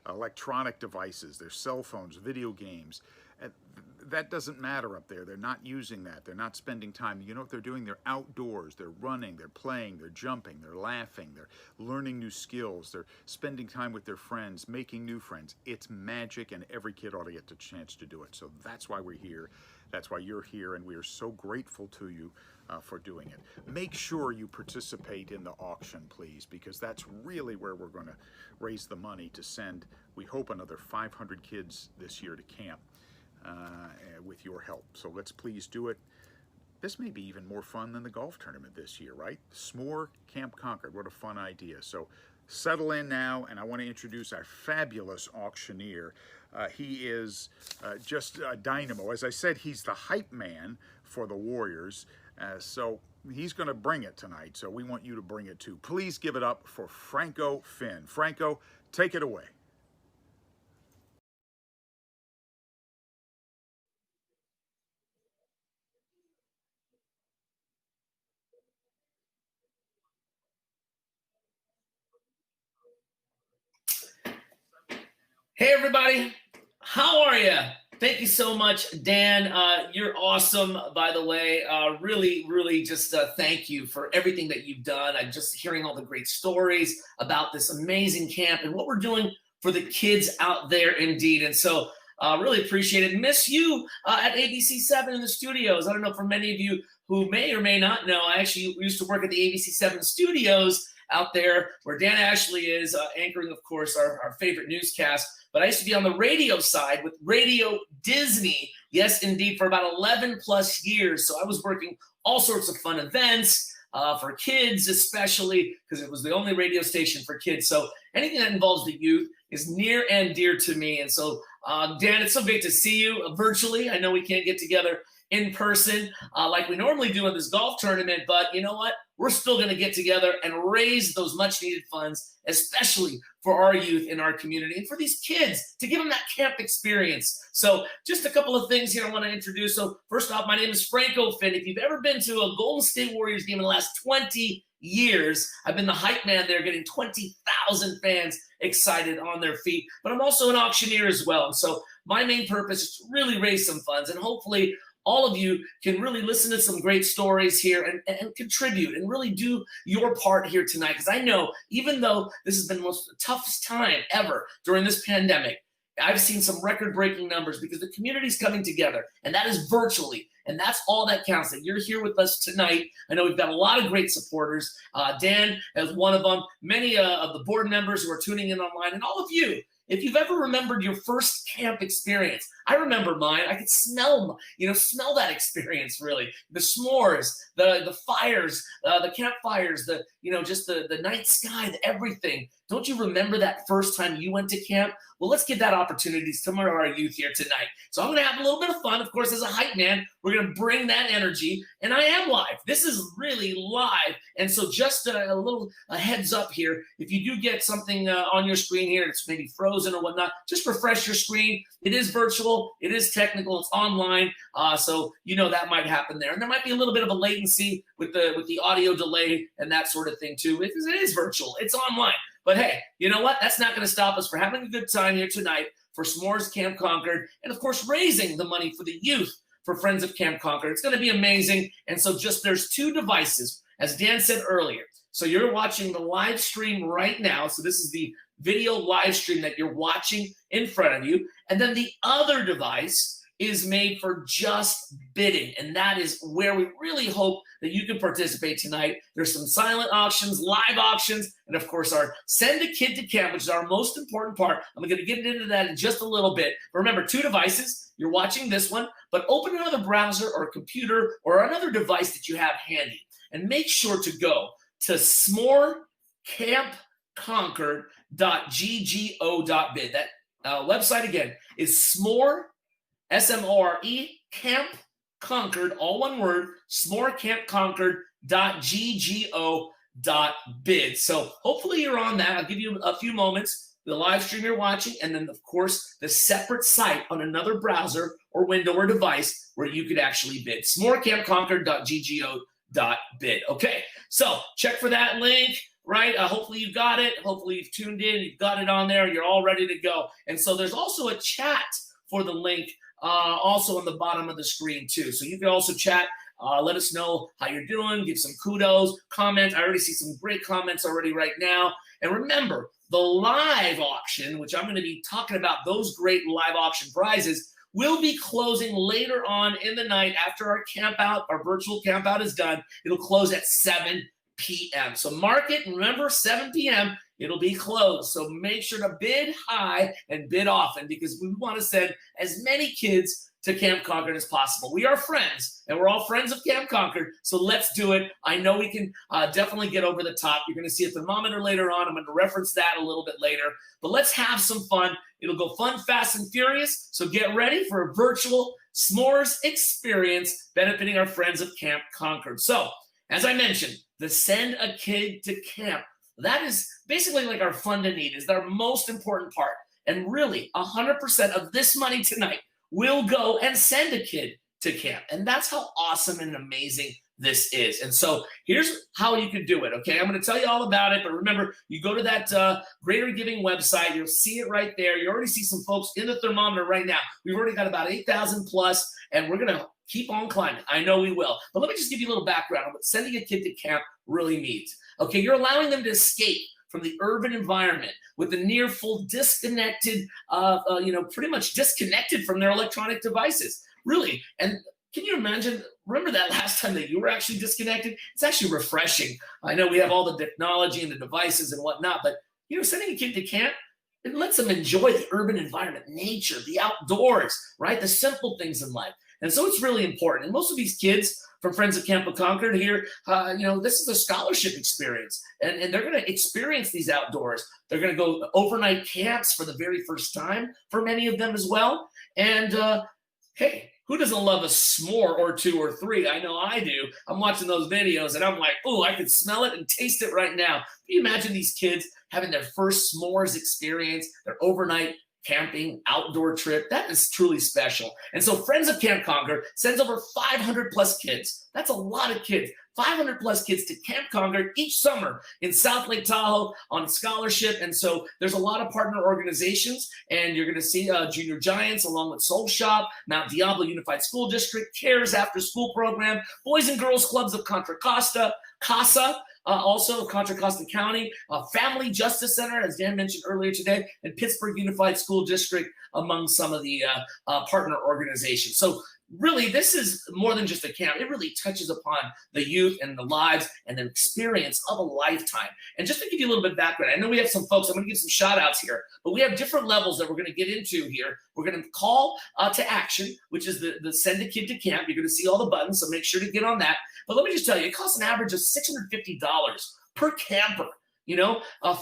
electronic devices, their cell phones, video games. That doesn't matter up there. They're not using that. They're not spending time. You know what they're doing? They're outdoors. They're running. They're playing. They're jumping. They're laughing. They're learning new skills. They're spending time with their friends, making new friends. It's magic, and every kid ought to get the chance to do it. So that's why we're here. That's why you're here, and we are so grateful to you for doing it. Make sure you participate in the auction, please, because that's really where we're going to raise the money to send, we hope, another 500 kids this year to camp with your help. So let's please do it. This may be even more fun than the golf tournament this year, right? S'more Camp Concord. What a fun idea. So settle in now, and I want to introduce our fabulous auctioneer. He is just a dynamo. As I said, he's the hype man for the Warriors, so he's going to bring it tonight, so we want you to bring it too. Please give it up for Franco Finn. Franco, take it away. Hey everybody, how are you? Thank you so much, Dan. You're awesome, by the way. Really just thank you for everything that you've done. I'm just hearing all the great stories about this amazing camp and what we're doing for the kids out there indeed. And so really appreciate it. Miss you at ABC7 in the studios. I don't know, for many of you who may or may not know, I actually used to work at the ABC7 studios out there where Dan Ashley is anchoring, of course, our favorite newscast. But I used to be on the radio side with Radio Disney, yes, indeed, for about 11 plus years. So I was working all sorts of fun events for kids, especially because it was the only radio station for kids. So anything that involves the youth is near and dear to me. And so, Dan, it's so great to see you virtually. I know we can't get together in person like we normally do in this golf tournament, but you know what? We're still going to get together and raise those much needed funds, especially for our youth in our community and for these kids to give them that camp experience. So just a couple of things here I want to introduce. So first off, my name is Franco Finn. If you've ever been to a Golden State Warriors game in the last 20 years, I've been the hype man there, getting 20,000 fans excited on their feet. But I'm also an auctioneer as well. And so my main purpose is to really raise some funds, and hopefully all of you can really listen to some great stories here and contribute and really do your part here tonight. Because I know, even though this has been the most toughest time ever during this pandemic, I've seen some record-breaking numbers because the community's coming together, and that is virtually. And that's all that counts, that you're here with us tonight. I know we've got a lot of great supporters. Dan is one of them. Many of the board members who are tuning in online, and all of you. If you've ever remembered your first camp experience, I remember mine. I could smell that experience, really. The s'mores, the fires, the campfires, just the night sky, everything. Don't you remember that first time you went to camp? Well, let's give that opportunity to some of our youth here tonight. So I'm going to have a little bit of fun. Of course, as a hype man, we're going to bring that energy. And I am live. This is really live. And so just a little heads up here. If you do get something on your screen here, it's maybe frozen or whatnot, just refresh your screen. It is virtual. It is technical. It's online. So that might happen there. And there might be a little bit of a latency with the audio delay and that sort of thing too, because it is virtual. It's online. But hey, you know what? That's not going to stop us from having a good time here tonight for S'more Camp Concord, and of course, raising the money for the youth for Friends of Camp Concord. It's going to be amazing. And so there's two devices, as Dan said earlier. So you're watching the live stream right now. So this is the video live stream that you're watching in front of you. And then the other device is made for just bidding. And that is where we really hope that you can participate tonight. There's some silent auctions, live auctions, and of course our Send a Kid to Camp, which is our most important part. I'm going to get into that in just a little bit. But remember, two devices. You're watching this one, but open another browser or computer or another device that you have handy. And make sure to go to s'morecampconcord.ggo.bid. That website again is S'more, S-M-O-R-E, Camp Concord, all one word, s'morecampconcord.ggo.bid. So hopefully you're on that. I'll give you a few moments, the live stream you're watching, and then, of course, the separate site on another browser or window or device where you could actually bid, s'morecampconcord.ggo.bid. Okay, so check for that link. Right? Hopefully you got it. Hopefully you've tuned in. You've got it on there. You're all ready to go. And so there's also a chat for the link also on the bottom of the screen too. So you can also chat. Let us know how you're doing. Give some kudos, comment. I already see some great comments already right now. And remember, the live auction, which I'm going to be talking about those great live auction prizes, will be closing later on in the night after our campout, our virtual campout is done. It'll close at 7 p.m. So mark it, and remember, 7 p.m., it'll be closed. So make sure to bid high and bid often, because we want to send as many kids to Camp Concord as possible. We are friends, and we're all friends of Camp Concord, so let's do it. I know we can definitely get over the top. You're going to see a thermometer later on. I'm going to reference that a little bit later, but let's have some fun. It'll go fun, fast, and furious, so get ready for a virtual s'mores experience benefiting our friends of Camp Concord. So, as I mentioned, the Send a Kid to Camp, that is basically like our fund to need, is our most important part. And really, 100% of this money tonight will go and send a kid to camp. And that's how awesome and amazing this is. And so here's how you can do it, okay? I'm going to tell you all about it, but remember, you go to that Greater Giving website, you'll see it right there. You already see some folks in the thermometer right now. We've already got about 8,000 plus, and we're going to keep on climbing. I know we will. But let me just give you a little background on what sending a kid to camp really means. Okay, you're allowing them to escape from the urban environment with the near full disconnected, pretty much disconnected from their electronic devices. Really, and can you imagine, remember that last time that you were actually disconnected? It's actually refreshing. I know we have all the technology and the devices and whatnot, but sending a kid to camp, it lets them enjoy the urban environment, nature, the outdoors, right? The simple things in life. And so it's really important. And most of these kids from Friends of Camp Concord here, this is a scholarship experience. And they're going to experience these outdoors. They're going to go to overnight camps for the very first time for many of them as well. And hey, who doesn't love a s'more or two or three? I know I do. I'm watching those videos and I'm like, oh, I can smell it and taste it right now. Can you imagine these kids having their first s'mores experience, their overnight camping, outdoor trip? That is truly special. And so Friends of Camp Concord sends over 500 plus kids. That's a lot of kids. 500 plus kids to Camp Concord each summer in South Lake Tahoe on scholarship. And so there's a lot of partner organizations, and you're going to see Junior Giants along with Soul Shop, Mount Diablo Unified School District, CARES After School Program, Boys and Girls Clubs of Contra Costa, CASA, also Contra Costa County, Family Justice Center, as Dan mentioned earlier today, and Pittsburgh Unified School District among some of the partner organizations. So really, this is more than just a camp. It really touches upon the youth and the lives and the experience of a lifetime. And just to give you a little bit of background, I know we have some folks, I'm going to give some shout outs here, but we have different levels that we're going to get into here. We're going to call to action, which is the send a kid to camp. You're going to see all the buttons, so make sure to get on that. But let me just tell you, it costs an average of $650 per camper,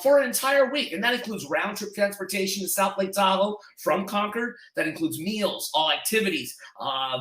for an entire week. And that includes round trip transportation to South Lake Tahoe from Concord. That includes meals, all activities,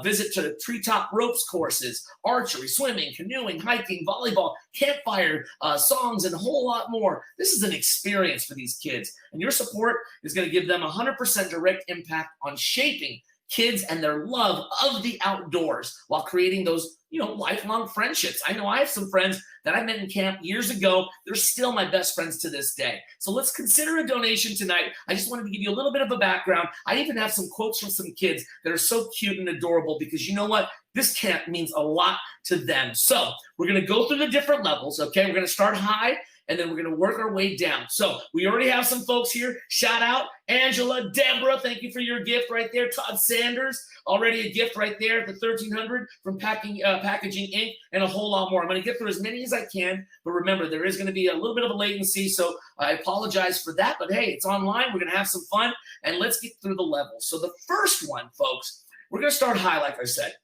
visit to the treetop ropes courses, archery, swimming, canoeing, hiking, volleyball, campfire, songs, and a whole lot more. This is an experience for these kids. And your support is going to give them 100% direct impact on shaping kids and their love of the outdoors while creating those, lifelong friendships. I know I have some friends that I met in camp years ago. They're still my best friends to this day. So let's consider a donation tonight. I just wanted to give you a little bit of a background. I even have some quotes from some kids that are so cute and adorable because you know what? This camp means a lot to them. So we're going to go through the different levels, okay? We're going to start high, and then we're going to work our way down. So we already have some folks here. Shout out Angela, Deborah, thank you for your gift right there. Todd Sanders, already a gift right there at the 1300 from Packaging Inc. and a whole lot more. I'm going to get through as many as I can, but remember, there is going to be a little bit of a latency, so I apologize for that. But hey, it's online. We're going to have some fun, and let's get through the levels. So the first one, folks, we're going to start high, like I said.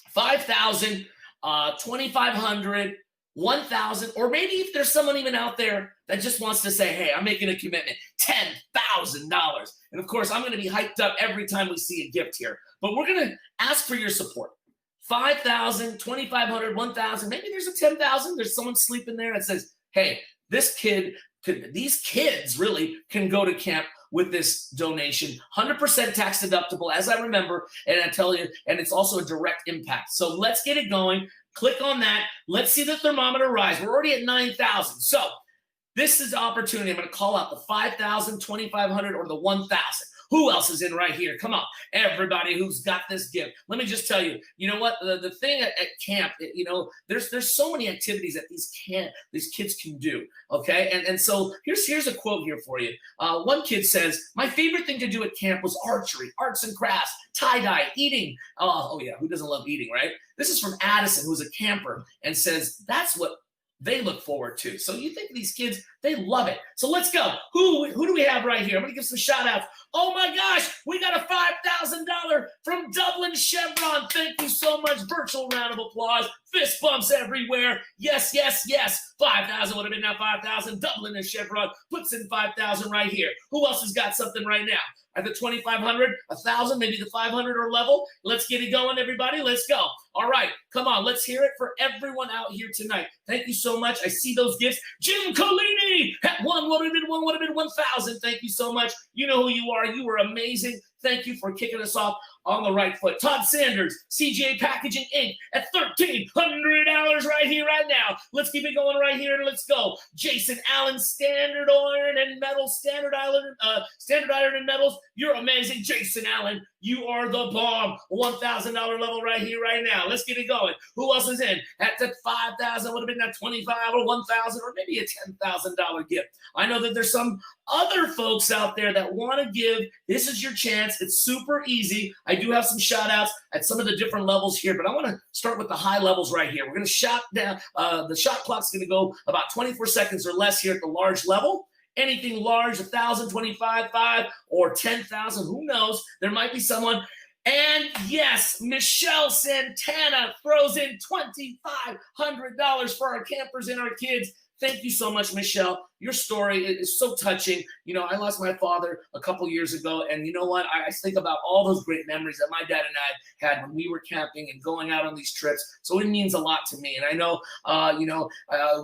5,000, 2,500, 1,000, or maybe if there's someone even out there that just wants to say, hey, I'm making a commitment, $10,000. And of course, I'm going to be hyped up every time we see a gift here. But we're going to ask for your support. 5,000, 2,500, 1,000, maybe there's a 10,000. There's someone sleeping there that says, hey, these kids really can go to camp with this donation, 100% tax deductible, as I remember, and I tell you, and it's also a direct impact. So let's get it going. Click on that. Let's see the thermometer rise. We're already at 9,000. So this is the opportunity. I'm going to call out the 5,000, 2,500, or the 1,000. Who else is in right here? Come on, everybody who's got this gift. Let me just tell you, you know what? The thing at camp, there's so many activities that these kids can do, okay? And so here's a quote here for you. One kid says, my favorite thing to do at camp was archery, arts and crafts, tie-dye, eating. Oh yeah, who doesn't love eating, right? This is from Addison, who's a camper, and says, that's what they look forward to. So you think these kids, they love it. So let's go. Who do we have right here? I'm going to give some shout outs. Oh my gosh, we got a $5,000 from Dublin Chevron. Thank you so much. Virtual round of applause. Fist bumps everywhere. Yes, yes, yes. 5,000 would have been now 5,000. Dublin and Chevron puts in 5,000 right here. Who else has got something right now? At the 2,500, 1,000, maybe the 500 or level. Let's get it going, everybody. Let's go. All right, come on. Let's hear it for everyone out here tonight. Thank you so much. I see those gifts. Jim Collini at one would have been 1,000. Thank you so much. You know who you are. You were amazing. Thank you for kicking us off on the right foot. Todd Sanders, CJ Packaging Inc. at $1,300 right here, right now. Let's keep it going right here and let's go. Jason Allen, Standard Iron and Metals, Standard Iron and Metals. You're amazing, Jason Allen. You are the bomb. $1,000 level right here, right now. Let's get it going. Who else is in? At the 5,000 would have been that 25 or 1,000 or maybe a $10,000 gift. I know that there's some other folks out there that want to give. This is your chance. It's super easy. I do have some shout outs at some of the different levels here, but I want to start with the high levels right here. We're going to shot down. The shot clock's going to go about 24 seconds or less here at the large level. Anything large, 1,000, 25,500, or 10,000, who knows? There might be someone. And yes, Michelle Santana throws in $2,500 for our campers and our kids. Thank you so much, Michelle. Your story is so touching. You know, I lost my father a couple years ago, and you know what? I think about all those great memories that my dad and I had when we were camping and going out on these trips. So it means a lot to me. And I know,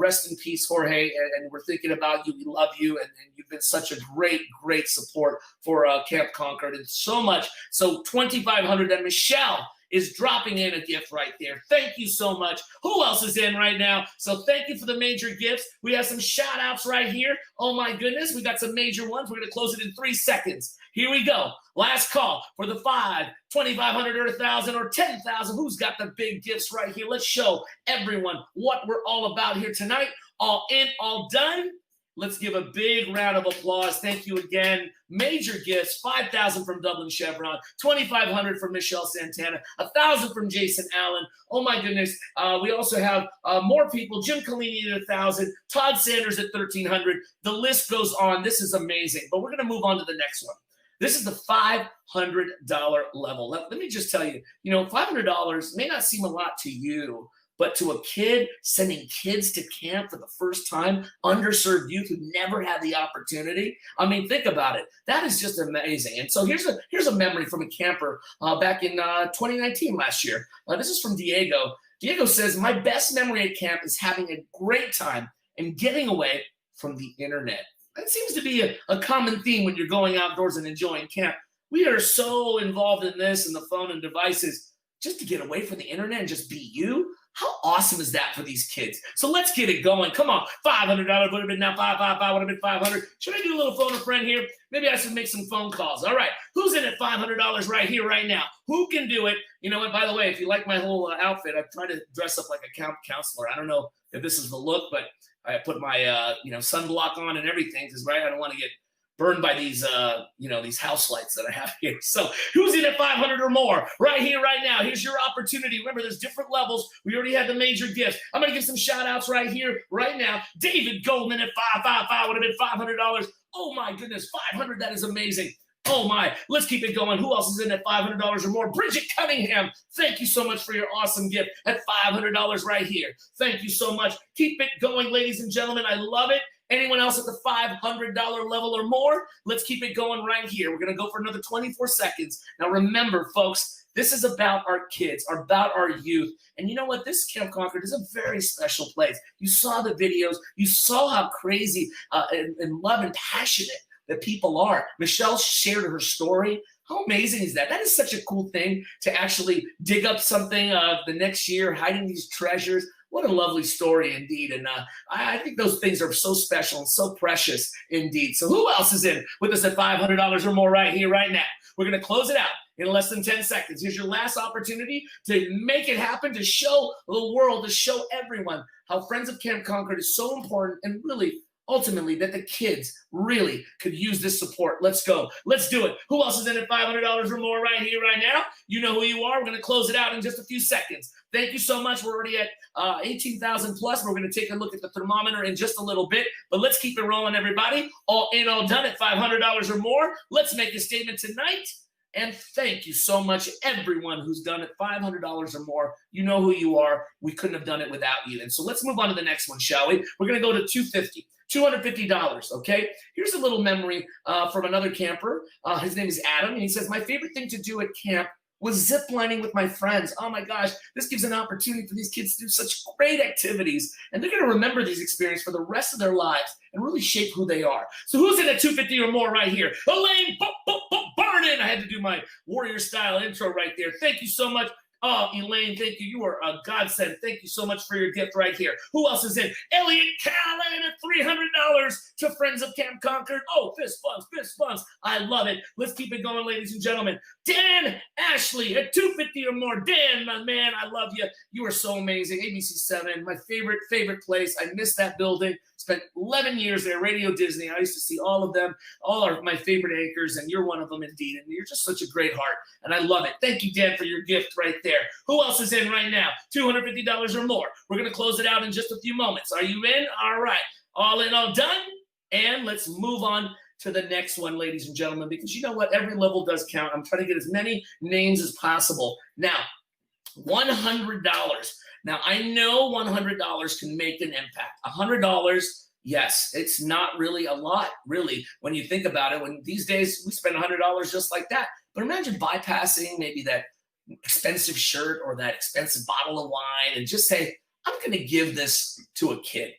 rest in peace, Jorge, and we're thinking about you. We love you, and you've been such a great, great support for Camp Concord and so much. So $2,500, and Michelle is dropping in a gift right there. Thank you so much. Who else is in right now? So thank you for the major gifts. We have some shout outs right here. Oh my goodness, we got some major ones. We're going to close it in 3 seconds. Here we go. Last call for the 5, 2,500 or 1,000 or 10,000. Who's got the big gifts right here? Let's show everyone what we're all about here tonight. All in, all done. Let's give a big round of applause. Thank you again. Major gifts, 5,000 from Dublin Chevron, 2,500 from Michelle Santana, 1,000 from Jason Allen. Oh my goodness. We also have more people. Jim Collini at 1,000, Todd Sanders at 1,300. The list goes on. This is amazing. But we're going to move on to the next one. This is the $500 level. Let me just tell you, $500 may not seem a lot to you, but to a kid, sending kids to camp for the first time, underserved youth who never had the opportunity. I mean, think about it. That is just amazing. And so here's a memory from a camper back in 2019 last year. This is from Diego. Diego says, my best memory at camp is having a great time and getting away from the internet. That seems to be a common theme when you're going outdoors and enjoying camp. We are so involved in this and the phone and devices just to get away from the internet and just be you. How awesome is that for these kids? So let's get it going. Come on. $500 would have been now 555 would have been 500. Should I do a little phone a friend here? Maybe I should make some phone calls. All right. Who's in at $500 right here, right now? Who can do it? You know what? By the way, if you like my whole outfit, I've tried to dress up like a camp counselor. I don't know if this is the look, but I put my sunblock on and everything because I don't want to get burned by these, these house lights that I have here. So who's in at 500 or more? Right here, right now. Here's your opportunity. Remember, there's different levels. We already had the major gifts. I'm going to give some shout outs right here, right now. David Goldman at 555 would have been $500. Oh my goodness, 500. That is amazing. Oh my, let's keep it going. Who else is in at $500 or more? Bridget Cunningham, thank you so much for your awesome gift at $500 right here. Thank you so much. Keep it going, ladies and gentlemen. I love it. Anyone else at the $500 level or more? Let's keep it going right here. We're going to go for another 24 seconds. Now remember, folks, this is about our kids, about our youth. And you know what? This Camp Concord is a very special place. You saw the videos. You saw how crazy and love and passionate that people are. Michelle shared her story. How amazing is that? That is such a cool thing to actually dig up something the next year, hiding these treasures. What a lovely story indeed. And I think those things are so special and so precious indeed. So who else is in with us at $500 or more right here, right now? We're going to close it out in less than 10 seconds. Here's your last opportunity to make it happen, to show the world, to show everyone how Friends of Camp Concord is so important and really ultimately that the kids really could use this support. Let's go. Let's do it. Who else is in at $500 or more right here, right now? You know who you are. We're going to close it out in just a few seconds. Thank you so much. We're already at 18,000 plus. We're going to take a look at the thermometer in just a little bit, but let's keep it rolling, everybody. All in, all done at $500 or more. Let's make a statement tonight. And thank you so much, everyone who's done it $500 or more. You know who you are. We couldn't have done it without you. And so let's move on to the next one, shall we? We're going to go to $250, okay? Here's a little memory from another camper. His name is Adam, and he says, my favorite thing to do at camp was ziplining with my friends. Oh my gosh, this gives an opportunity for these kids to do such great activities, and they're gonna remember these experiences for the rest of their lives and really shape who they are. So who's in at 250 or more right here? Elaine Barnin. I had to do my warrior style intro right there. Thank you so much. Oh, Elaine, thank you. You are a godsend. Thank you so much for your gift right here. Who else is in? Elliot Callan at $300 to Friends of Camp Concord. Oh, fist bumps, fist bumps. I love it. Let's keep it going, ladies and gentlemen. Dan Ashley at $250 or more. Dan, my man, I love you. You are so amazing. ABC7, my favorite place. I miss that building. Spent 11 years there, Radio Disney. I used to see all of them, all are my favorite anchors, and you're one of them indeed. And you're just such a great heart, and I love it. Thank you, Dan, for your gift right there. Who else is in right now? $250 or more. We're going to close it out in just a few moments. Are you in? All right. All in, all done? And let's move on to the next one, ladies and gentlemen, because you know what? Every level does count. I'm trying to get as many names as possible. Now, $100. Now, I know $100 can make an impact. $100, yes, it's not really a lot, really, when you think about it. When these days we spend $100 just like that. But imagine bypassing maybe that expensive shirt or that expensive bottle of wine and just say, I'm going to give this to a kid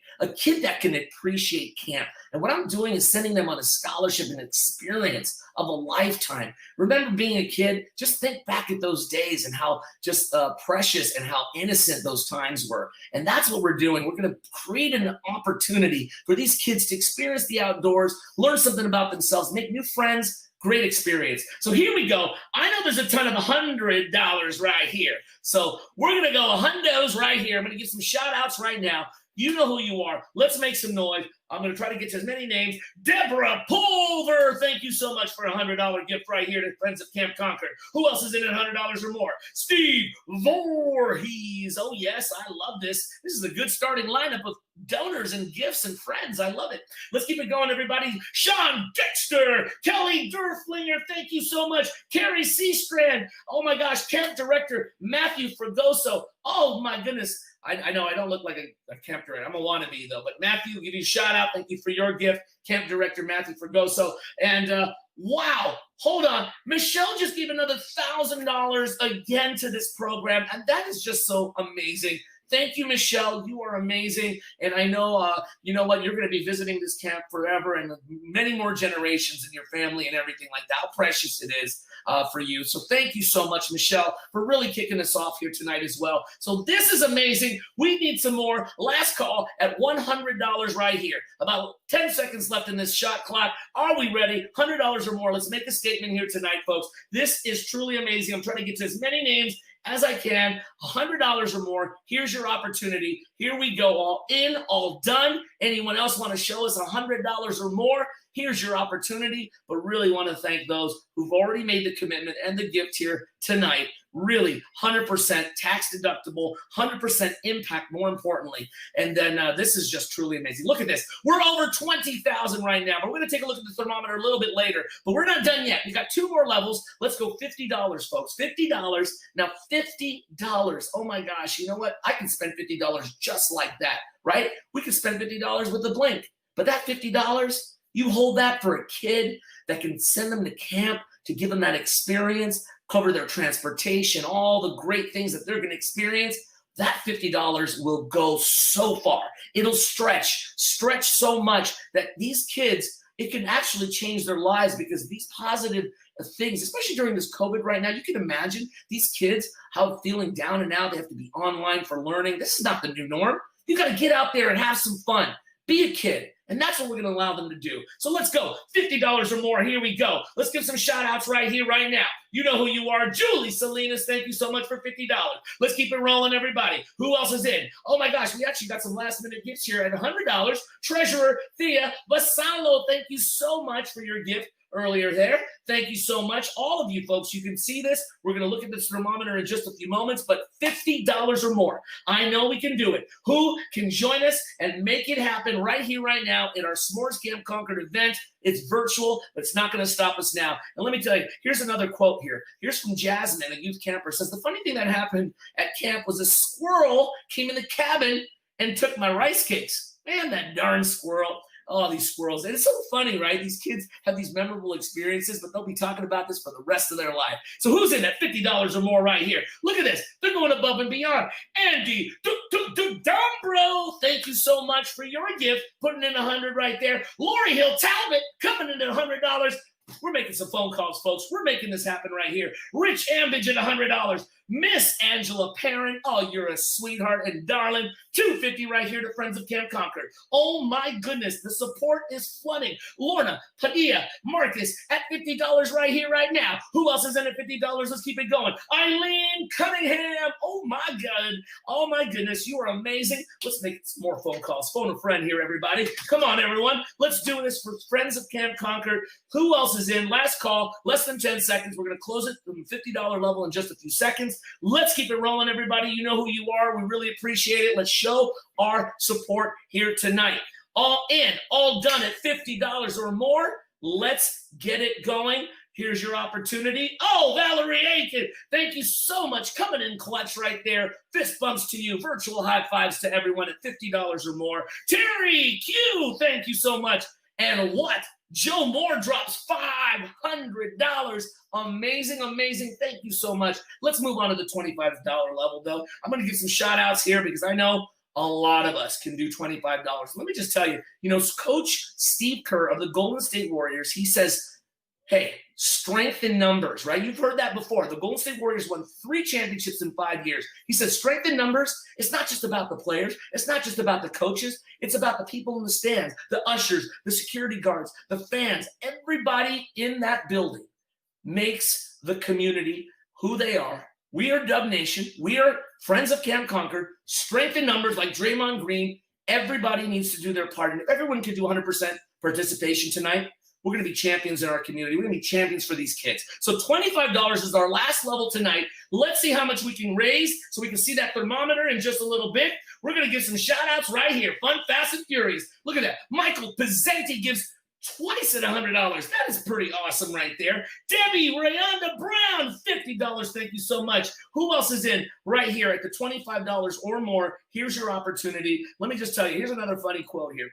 that can appreciate camp. And what I'm doing is sending them on a scholarship and experience of a lifetime. Remember being a kid? Just think back at those days and how just precious and how innocent those times were. And that's what we're doing. We're going to create an opportunity for these kids to experience the outdoors, learn something about themselves, make new friends. Great experience. So here we go. I know there's a ton of $100 right here. So we're going to go $100 right here. I'm going to give some shout outs right now. You know who you are. Let's make some noise. I'm going to try to get to as many names. Deborah Pulver, thank you so much for a $100 gift right here to Friends of Camp Concord. Who else is in at $100 or more? Steve Voorhees. Oh, yes, I love this. This is a good starting lineup of donors and gifts and friends. I love it. Let's keep it going, everybody. Sean Dexter, Kelly Durflinger, thank you so much. Carrie Seastrand. Oh, my gosh, Camp Director Matthew Fregoso. Oh, my goodness. I know I don't look like a camp director. I'm a wannabe, though. But Matthew, give you a shout out. Thank you for your gift, Camp Director Matthew Fregoso. And wow, hold on. Michelle just gave another $1,000 again to this program. And that is just so amazing. Thank you, Michelle. You are amazing. And I know, you know what, you're going to be visiting this camp forever and many more generations in your family and everything like that. How precious it is for you. So thank you so much, Michelle, for really kicking us off here tonight as well. So this is amazing. We need some more. Last call at $100 right here. About 10 seconds left in this shot clock. Are we ready? $100 or more. Let's make a statement here tonight, folks. This is truly amazing. I'm trying to get to as many names as I can. $100 or more. Here's your opportunity. Here we go. All in, all done. Anyone else want to show us $100 or more? Here's your opportunity. But really want to thank those who've already made the commitment and the gift here tonight. Really 100% tax deductible, 100% impact, more importantly. And then this is just truly amazing. Look at this. We're over 20,000 right now. But we're going to take a look at the thermometer a little bit later. But we're not done yet. We got two more levels. Let's go $50, folks. $50. Now, $50. Oh, my gosh. You know what? I can spend $50 just like that, right? We could spend $50 with a blink. But that $50, you hold that for a kid that can send them to camp to give them that experience, cover their transportation, all the great things that they're going to experience. That $50 will go so far. It'll stretch so much that these kids, it can actually change their lives because these positive things, especially during this COVID right now, you can imagine these kids, how feeling down and out. They have to be online for learning. This is not the new norm. You got to get out there and have some fun. Be a kid And that's what we're going to allow them to do. So let's go. $50 or more. Here we go. Let's give some shout outs right here, right now. You know who you are. Julie Salinas, thank you so much for $50. Let's keep it rolling, everybody. Who else is in? Oh my gosh, we actually got some last minute gifts here at $100. Treasurer Thea Vassallo, thank you so much for your gift earlier there. Thank you so much. All of you folks, you can see this. We're going to look at this thermometer in just a few moments, but $50 or more. I know we can do it. Who can join us and make it happen right here, right now at our S'more Camp Concord event? It's virtual, but it's not going to stop us now. And let me tell you, here's another quote here. Here's from Jasmine, a youth camper, says, the funny thing that happened at camp was a squirrel came in the cabin and took my rice cakes. Man, that darn squirrel. Oh, these squirrels. And it's so funny, right? These kids have these memorable experiences, but they'll be talking about this for the rest of their life. So who's in at $50 or more right here? Look at this. They're going above and beyond. Andy Dumbro, thank you so much for your gift. Putting in 100 right there. Lori Hill Talbot coming in at $100. We're making some phone calls, folks. We're making this happen right here. Rich Ambidge at $100. Miss Angela Parent, oh, you're a sweetheart and darling. $250 right here to Friends of Camp Concord. Oh my goodness, the support is flooding. Lorna Padilla, Marcus at $50 right here, right now. Who else is in at $50? Let's keep it going. Eileen Cunningham, oh my God. Oh my goodness, you are amazing. Let's make some more phone calls. Phone a friend here, everybody. Come on, everyone. Let's do this for Friends of Camp Concord. Who else is in? Last call, less than 10 seconds. We're going to close it from the $50 level in just a few seconds. Let's keep it rolling, everybody. You know who you are. We really appreciate it. Let's show our support here tonight. All in, all done at $50 or more. Let's get it going. Here's your opportunity. Oh, Valerie Aiken, thank you so much. Coming in clutch right there. Fist bumps to you. Virtual high fives to everyone at $50 or more. Terry Q, thank you so much. And what? Joe Moore drops $500. Amazing, amazing. Thank you so much. Let's move on to the $25 level, though. I'm going to give some shout outs here because I know a lot of us can do $25. Let me just tell you, Coach Steve Kerr of the Golden State Warriors, he says, hey, strength in numbers, right? You've heard that before. The Golden State Warriors won 3 championships in 5 years. He says strength in numbers, it's not just about the players. It's not just about the coaches. It's about the people in the stands, the ushers, the security guards, the fans. Everybody in that building makes the community who they are. We are Dub Nation. We are Friends of Camp Concord. Strength in numbers like Draymond Green. Everybody needs to do their part. And if everyone can do 100% participation tonight, we're going to be champions in our community. We're going to be champions for these kids. So $25 is our last level tonight. Let's see how much we can raise so we can see that thermometer in just a little bit. We're going to give some shout outs right here. Fun, Fast, and Furious. Look at that. Michael Pizzenti gives twice at $100. That is pretty awesome right there. Debbie Rayonda Brown, $50. Thank you so much. Who else is in right here at the $25 or more? Here's your opportunity. Let me just tell you, here's another funny quote here.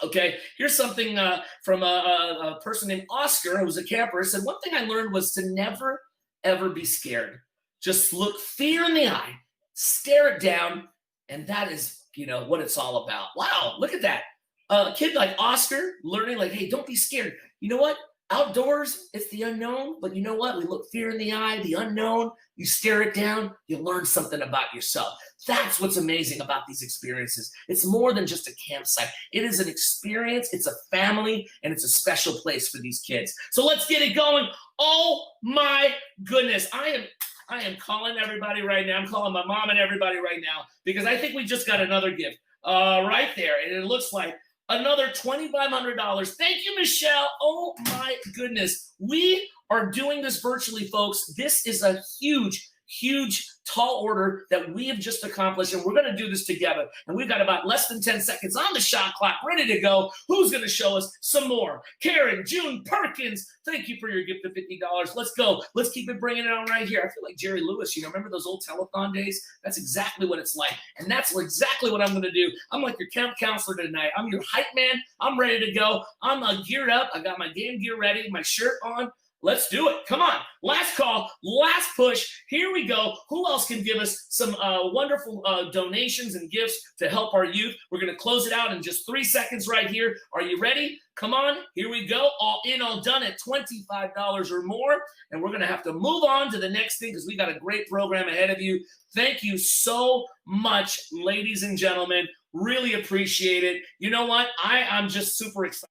Okay, here's something from a person named Oscar, who was a camper. Said, one thing I learned was to never, ever be scared. Just look fear in the eye, stare it down, and that is, what it's all about. Wow, look at that. A kid like Oscar learning like, hey, don't be scared. You know what? Outdoors, it's the unknown, but you know what? We look fear in the eye, the unknown, you stare it down, you learn something about yourself. That's what's amazing about these experiences. It's more than just a campsite. It is an experience, it's a family, and it's a special place for these kids. So let's get it going. Oh my goodness. I am calling everybody right now. I'm calling my mom and everybody right now because I think we just got another gift right there. And it looks like another $2,500. Thank you, Michelle. Oh my goodness. We are doing this virtually, folks. This is a huge, huge, tall order that we have just accomplished, and we're going to do this together. And we've got about less than 10 seconds on the shot clock, ready to go. Who's going to show us some more? Karen June Perkins, thank you for your gift of $50. Let's go. Let's keep it bringing it on right here. I feel like Jerry Lewis, remember those old telethon days? That's exactly what it's like, and that's exactly what I'm going to do. I'm like your camp counselor tonight. I'm your hype man. I'm ready to go. I'm geared up. I got my game gear ready, my shirt on. Let's do it. Come on. Last call, last push. Here we go. Who else can give us some wonderful donations and gifts to help our youth? We're going to close it out in just 3 seconds right here. Are you ready? Come on. Here we go. All in, all done at $25 or more. And we're going to have to move on to the next thing because we got a great program ahead of you. Thank you so much, ladies and gentlemen. Really appreciate it. You know what? I'm just super excited.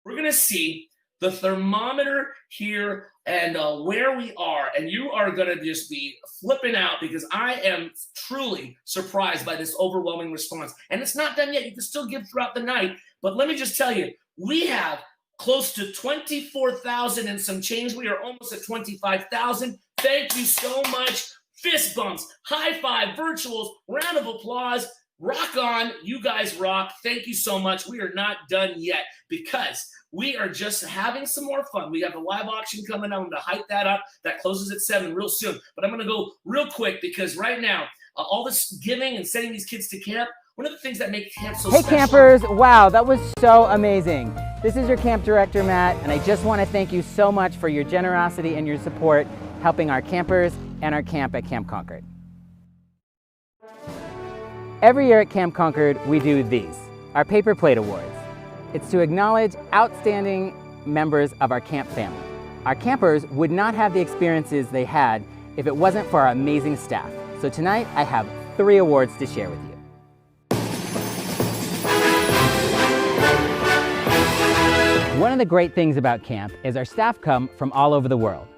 We're going to see the thermometer here and where we are. And you are going to just be flipping out because I am truly surprised by this overwhelming response. And it's not done yet. You can still give throughout the night. But let me just tell you, we have close to 24,000 and some change. We are almost at 25,000. Thank you so much. Fist bumps, high five, virtuals, round of applause. Rock on. You guys rock. Thank you so much. We are not done yet because we are just having some more fun. We have a live auction coming. I'm going to hype that up. That closes at 7 real soon. But I'm going to go real quick because right now, all this giving and sending these kids to camp, one of the things that make camp so special. Hey campers, wow, that was so amazing. This is your camp director, Matt, and I just want to thank you so much for your generosity and your support helping our campers and our camp at Camp Concord. Every year at Camp Concord, we do these, our Paper Plate Awards. It's to acknowledge outstanding members of our camp family. Our campers would not have the experiences they had if it wasn't for our amazing staff. So tonight, I have 3 awards to share with you. One of the great things about camp is our staff come from all over the world.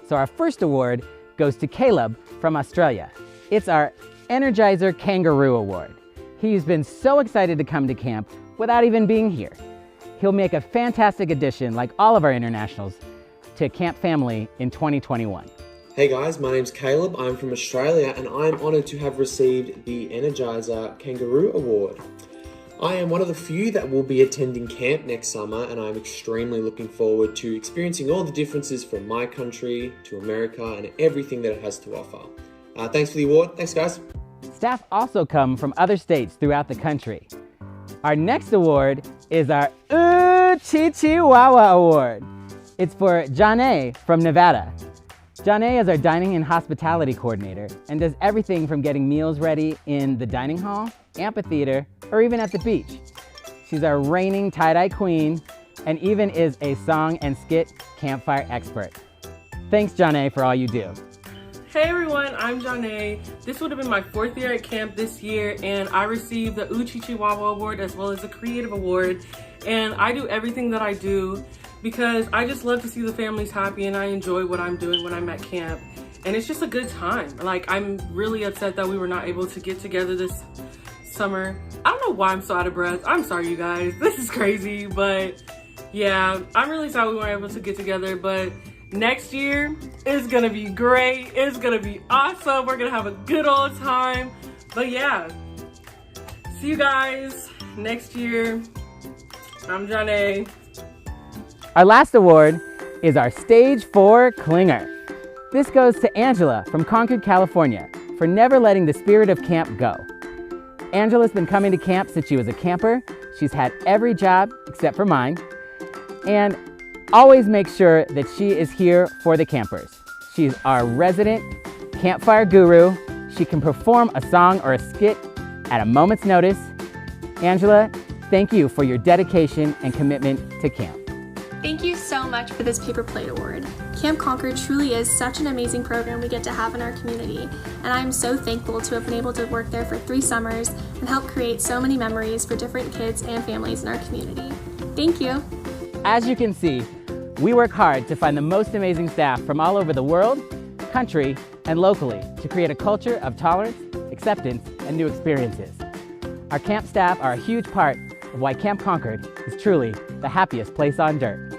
So our first award goes to Caleb from Australia. It's our Energizer Kangaroo Award. He's been so excited to come to camp without even being here. He'll make a fantastic addition, like all of our internationals, to Camp Family in 2021. Hey guys, my name's Caleb. I'm from Australia and I'm honoured to have received the Energizer Kangaroo Award. I am one of the few that will be attending camp next summer and I'm extremely looking forward to experiencing all the differences from my country to America and everything that it has to offer. Thanks for the award. Thanks guys. Staff also come from other states throughout the country. Our next award is our Chihuahua Award. It's for Janae from Nevada. Janae is our dining and hospitality coordinator and does everything from getting meals ready in the dining hall, amphitheater, or even at the beach. She's our reigning tie-dye queen and even is a song and skit campfire expert. Thanks, Janae, for all you do. Hey everyone, I'm Janae. This would have been my 4th year at camp this year and I received the Chihuahua Award as well as the Creative Award. And I do everything that I do because I just love to see the families happy and I enjoy what I'm doing when I'm at camp. And it's just a good time. Like, I'm really upset that we were not able to get together this summer. I don't know why I'm so out of breath. I'm sorry, you guys. This is crazy, but yeah, I'm really sad we weren't able to get together, but next year is gonna be great. It's gonna be awesome. We're gonna have a good old time. But yeah, see you guys next year. I'm Janae. Our last award is our Stage 4 Clinger. This goes to Angela from Concord, California, for never letting the spirit of camp go. Angela's been coming to camp since she was a camper. She's had every job except for mine, and always makes sure that she is here for the campers. She's our resident campfire guru. She can perform a song or a skit at a moment's notice. Angela, thank you for your dedication and commitment to camp. Thank you so much for this Paper Plate Award. Camp Concord truly is such an amazing program we get to have in our community, and I am so thankful to have been able to work there for 3 summers and help create so many memories for different kids and families in our community. Thank you. As you can see, we work hard to find the most amazing staff from all over the world, country, and locally to create a culture of tolerance, acceptance, and new experiences. Our camp staff are a huge part of why Camp Concord is truly the happiest place on dirt.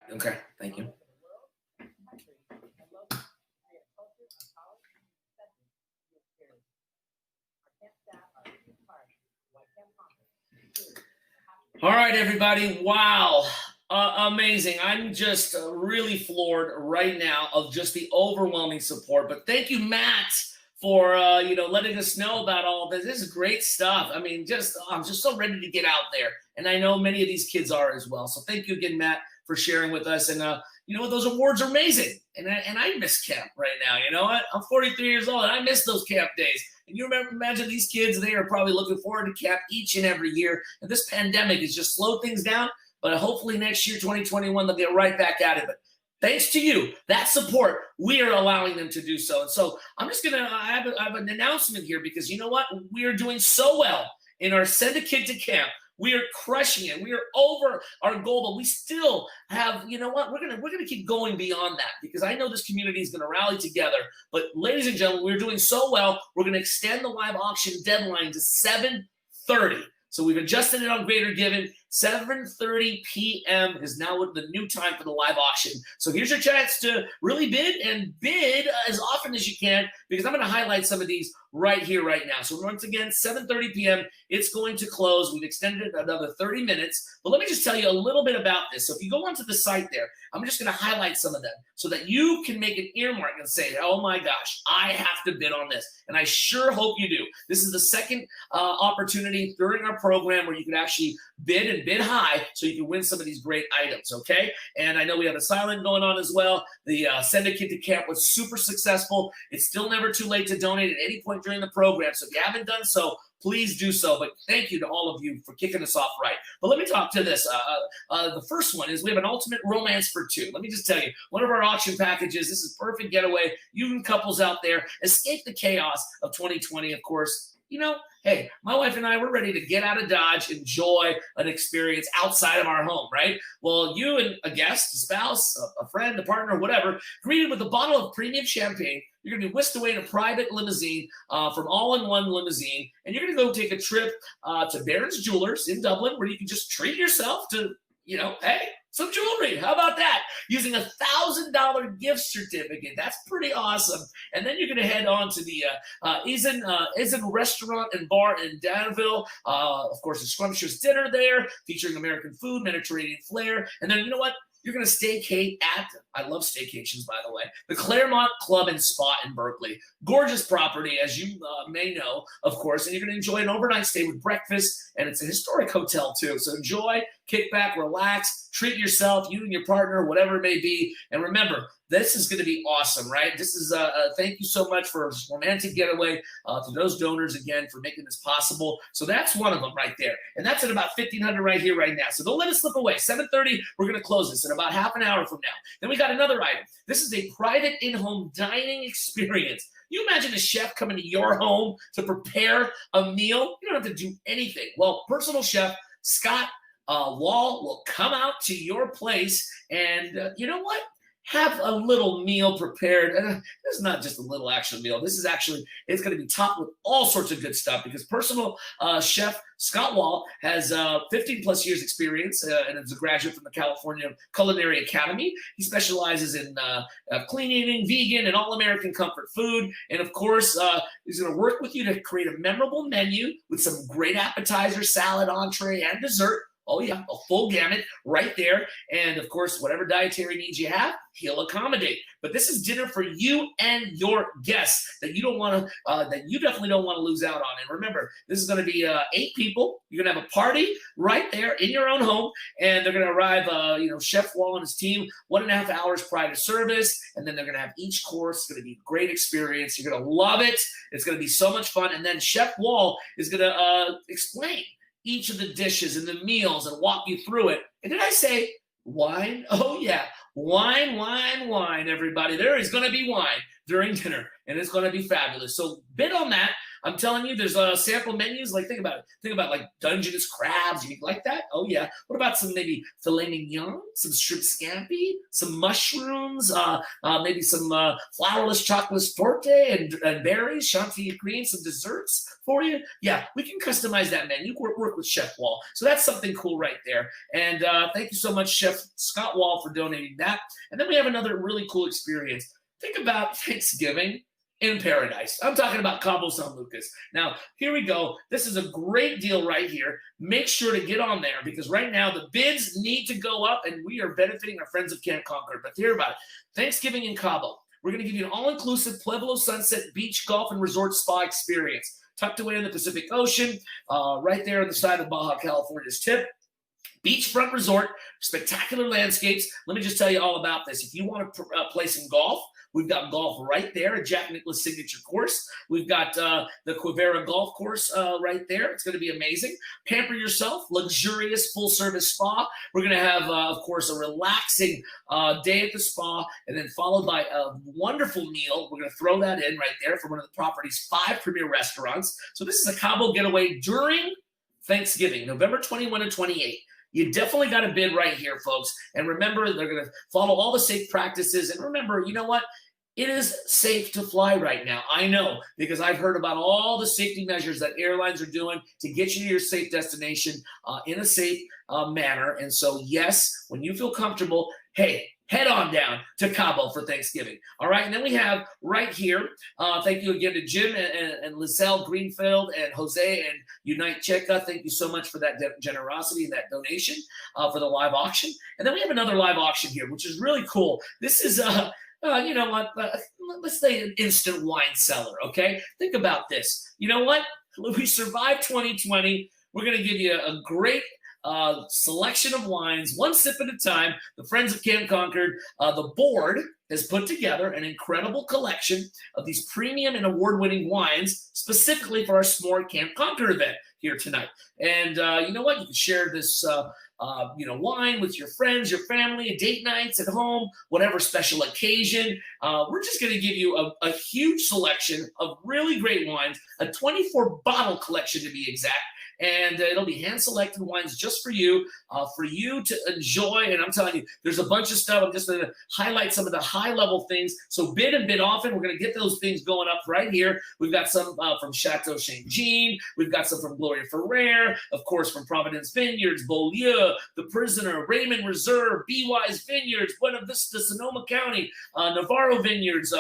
Okay, thank you. All right, everybody. Wow. Amazing. I'm just really floored right now of just the overwhelming support. But thank you, Matt, for letting us know about all of this. This is great stuff. I mean, I'm just so ready to get out there. And I know many of these kids are as well. So thank you again, Matt, for sharing with us. And you know what? Those awards are amazing. And I miss camp right now. You know what? I'm 43 years old and I miss those camp days. And you imagine these kids, they are probably looking forward to camp each and every year. And this pandemic has just slowed things down. But hopefully next year, 2021, they'll get right back at it. But thanks to you, that support, we are allowing them to do so. And so I'm just going to have an announcement here because you know what? We are doing so well in our Send a Kid to Camp. We are crushing it. We are over our goal, but we still have, you know what? We're gonna keep going beyond that because I know this community is gonna rally together. But ladies and gentlemen, we're doing so well. We're gonna extend the live auction deadline to 7:30. So we've adjusted it on Greater Given. 7:30 p.m. is now the new time for the live auction. So here's your chance to really bid and bid as often as you can because I'm going to highlight some of these right here, right now. So once again, 7:30 p.m., it's going to close. We've extended it another 30 minutes. But let me just tell you a little bit about this. So if you go onto the site there, I'm just going to highlight some of them so that you can make an earmark and say, oh my gosh, I have to bid on this. And I sure hope you do. This is the second opportunity during our program where you can actually bid and bid high so you can win some of these great items, okay? And I know we have a silent going on as well. The Send a Kid to Camp was super successful. It's still never too late to donate at any point during the program. So if you haven't done so, please do so. But thank you to all of you for kicking us off right. But let me talk to this. The first one is we have an ultimate romance for two. Let me just tell you, one of our auction packages, this is perfect getaway. You and couples out there, escape the chaos of 2020, of course. You know, hey, my wife and I, we're ready to get out of Dodge, enjoy an experience outside of our home, right? Well, you and a guest, a spouse, a friend, a partner, whatever, greeted with a bottle of premium champagne. You're going to be whisked away in a private limousine from All-in-One Limousine, and you're going to go take a trip to Barron's Jewelers in Dublin where you can just treat yourself to, you know, hey, some jewelry. How about that? Using a $1,000 gift certificate. That's pretty awesome. And then you're going to head on to the Izen Restaurant and Bar in Danville. Of course, a scrumptious dinner there featuring American food, Mediterranean flair. And then you know what? You're going to staycate at, I love staycations, by the way, the Claremont Club and Spa in Berkeley. Gorgeous property, as you may know, of course, and you're going to enjoy an overnight stay with breakfast, and it's a historic hotel, too. So enjoy, kick back, relax, treat yourself, you and your partner, whatever it may be. And remember, this is going to be awesome, right? This is thank you so much for this romantic getaway to those donors again for making this possible. So that's one of them right there, and that's at about 1,500 right here, right now. So don't let it slip away. 7:30, we're going to close this in about half an hour from now. Then we got another item. This is a private in-home dining experience. You imagine a chef coming to your home to prepare a meal? You don't have to do anything. Well, personal chef Scott Wall will come out to your place, and you know what? Have a little meal prepared. This is not just a little actual meal. This is actually, it's going to be topped with all sorts of good stuff because personal chef Scott Wall has 15 plus years experience and is a graduate from the California Culinary Academy. He specializes in clean eating, vegan, and all-American comfort food. And of course, he's going to work with you to create a memorable menu with some great appetizer, salad, entree, and dessert. Oh, yeah, a full gamut right there. And, of course, whatever dietary needs you have, he'll accommodate. But this is dinner for you and your guests that you don't want to, that you definitely don't want to lose out on. And remember, this is going to be 8 people. You're going to have a party right there in your own home. And they're going to arrive, Chef Wall and his team 1.5 hours prior to service. And then they're going to have each course. It's going to be a great experience. You're going to love it. It's going to be so much fun. And then Chef Wall is going to explain each of the dishes and the meals and walk you through it. And did I say wine? Oh, yeah. Wine, everybody. There is going to be wine during dinner, and it's going to be fabulous. So bid on that. I'm telling you, there's sample menus. Like, think about it. Think about, like, Dungeness crabs. You like that? Oh, yeah. What about some maybe filet mignon, some shrimp scampi, some mushrooms, maybe some flourless chocolate torte and berries, chantilly cream, some desserts for you? Yeah, we can customize that menu. Work with Chef Wall. So that's something cool right there. And thank you so much, Chef Scott Wall, for donating that. And then we have another really cool experience. Think about Thanksgiving. in paradise. I'm talking about Cabo San Lucas. Now, here we go. This is a great deal right here. Make sure to get on there because right now the bids need to go up and we are benefiting our friends of Camp Concord. But hear about it. Thanksgiving in Cabo. We're going to give you an all-inclusive Pueblo Sunset Beach Golf and Resort Spa experience. Tucked away in the Pacific Ocean, right there on the side of Baja California's tip. Beachfront resort, spectacular landscapes. Let me just tell you all about this. If you want to play some golf, we've got golf right there at Jack Nicklaus Signature Course. We've got the Quivera Golf Course right there. It's going to be amazing. Pamper yourself, luxurious full-service spa. We're going to have, of course, a relaxing day at the spa, and then followed by a wonderful meal. We're going to throw that in right there from one of the property's 5 premier restaurants. So this is a Cabo getaway during Thanksgiving, November 21 and 28. You definitely got a bid right here, folks. And remember, they're going to follow all the safe practices. And remember, you know what? It is safe to fly right now. I know, because I've heard about all the safety measures that airlines are doing to get you to your safe destination in a safe manner. And so, yes, when you feel comfortable, hey, head on down to Cabo for Thanksgiving. All right, and then we have right here, thank you again to Jim and Lizelle Greenfield and Jose and Unite Checa. Thank you so much for that generosity and that donation for the live auction. And then we have another live auction here, which is really cool. This is, you know what, let's say an instant wine cellar, okay? Think about this. You know what? We survived 2020. We're going to give you a great selection of wines, one sip at a time. The Friends of Camp Concord, the board has put together an incredible collection of these premium and award-winning wines specifically for our S'more Camp Concord event here tonight. And you know what? You can share this wine with your friends, your family, date nights at home, whatever special occasion. We're just going to give you a huge selection of really great wines, a 24-bottle collection to be exact. And it'll be hand-selected wines just for you to enjoy. And I'm telling you, there's a bunch of stuff. I'm just going to highlight some of the high-level things. So bid and bid often. We're going to get those things going up right here. We've got some from Chateau Saint Jean. We've got some from Gloria Ferrer. Of course, from Providence Vineyards, Beaulieu, The Prisoner, Raymond Reserve, Be Wise Vineyards, Buena Vista, Sonoma County, Navarro Vineyards,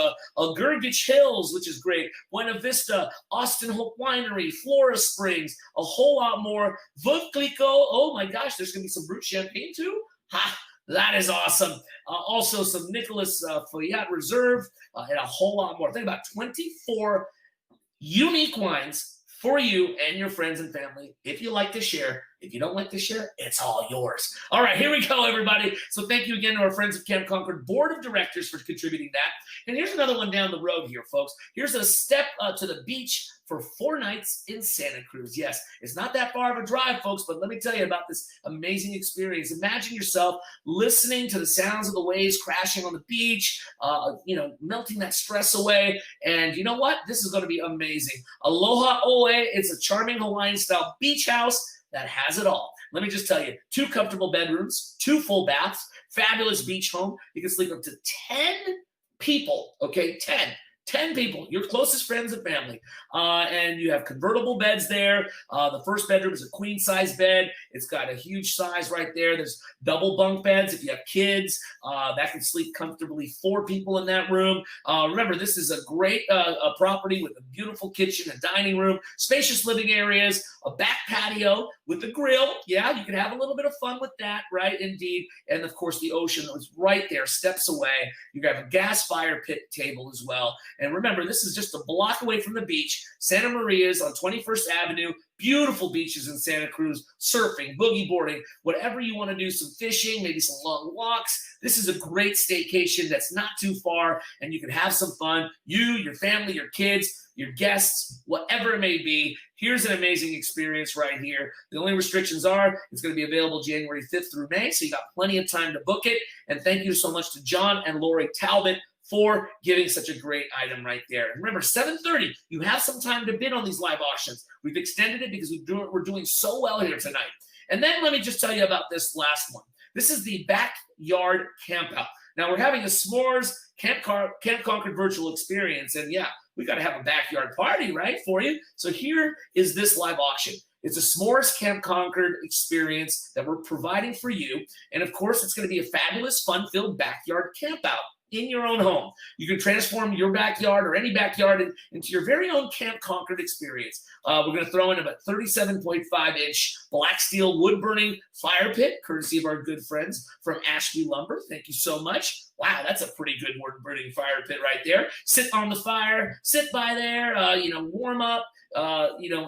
Gurgich Hills, which is great, Buena Vista, Austin Hope Winery, Flora Springs, a whole lot more. Veuve Clicquot, oh my gosh, there's going to be some brut champagne too. Ha, that is awesome. Also some Nicholas Feuillat Reserve and a whole lot more. Think about 24 unique wines for you and your friends and family. If you like to share, if you don't like to share, it's all yours. All right, here we go, everybody. So thank you again to our Friends of Camp Concord Board of Directors for contributing that. And here's another one down the road here, folks. Here's a step to the beach for 4 nights in Santa Cruz. Yes, it's not that far of a drive, folks, but let me tell you about this amazing experience. Imagine yourself listening to the sounds of the waves crashing on the beach, melting that stress away. And you know what? This is going to be amazing. Aloha Oe, it's a charming Hawaiian-style beach house that has it all. Let me just tell you, 2 comfortable bedrooms, 2 full baths, fabulous beach home. You can sleep up to 10 people, okay? 10 people, your closest friends and family. And you have convertible beds there. The first bedroom is a queen size bed. It's got a huge size right there. There's double bunk beds if you have kids that can sleep comfortably 4 people in that room. Remember, this is a great property with a beautiful kitchen, a dining room, spacious living areas, a back patio with a grill. Yeah, you can have a little bit of fun with that, right? Indeed. And of course, the ocean is right there, steps away. You have a gas fire pit table as well. And remember, this is just a block away from the beach. Santa Maria's on 21st Avenue. Beautiful beaches in Santa Cruz, surfing, boogie boarding, whatever you want to do, some fishing, maybe some long walks. This is a great staycation that's not too far, and you can have some fun. You, your family, your kids, your guests, whatever it may be. Here's an amazing experience right here. The only restrictions are it's going to be available January 5th through May, so you got plenty of time to book it. And thank you so much to John and Lori Talbot for giving such a great item right there. And remember, 7:30, you have some time to bid on these live auctions. We've extended it because we're doing so well here tonight. And then let me just tell you about this last one. This is the backyard campout. Now, we're having a S'mores Camp Concord virtual experience. And yeah, we got to have a backyard party, right, for you. So here is this live auction. It's a S'mores Camp Concord experience that we're providing for you. And of course, it's going to be a fabulous, fun-filled backyard campout. in your own home. You can transform your backyard or any backyard into your very own Camp Concord experience. We're going to throw in about 37.5-inch black steel wood-burning fire pit, courtesy of our good friends from Ashby Lumber. Thank you so much. Wow, that's a pretty good wood-burning fire pit right there. Sit on the fire, sit by there, warm up,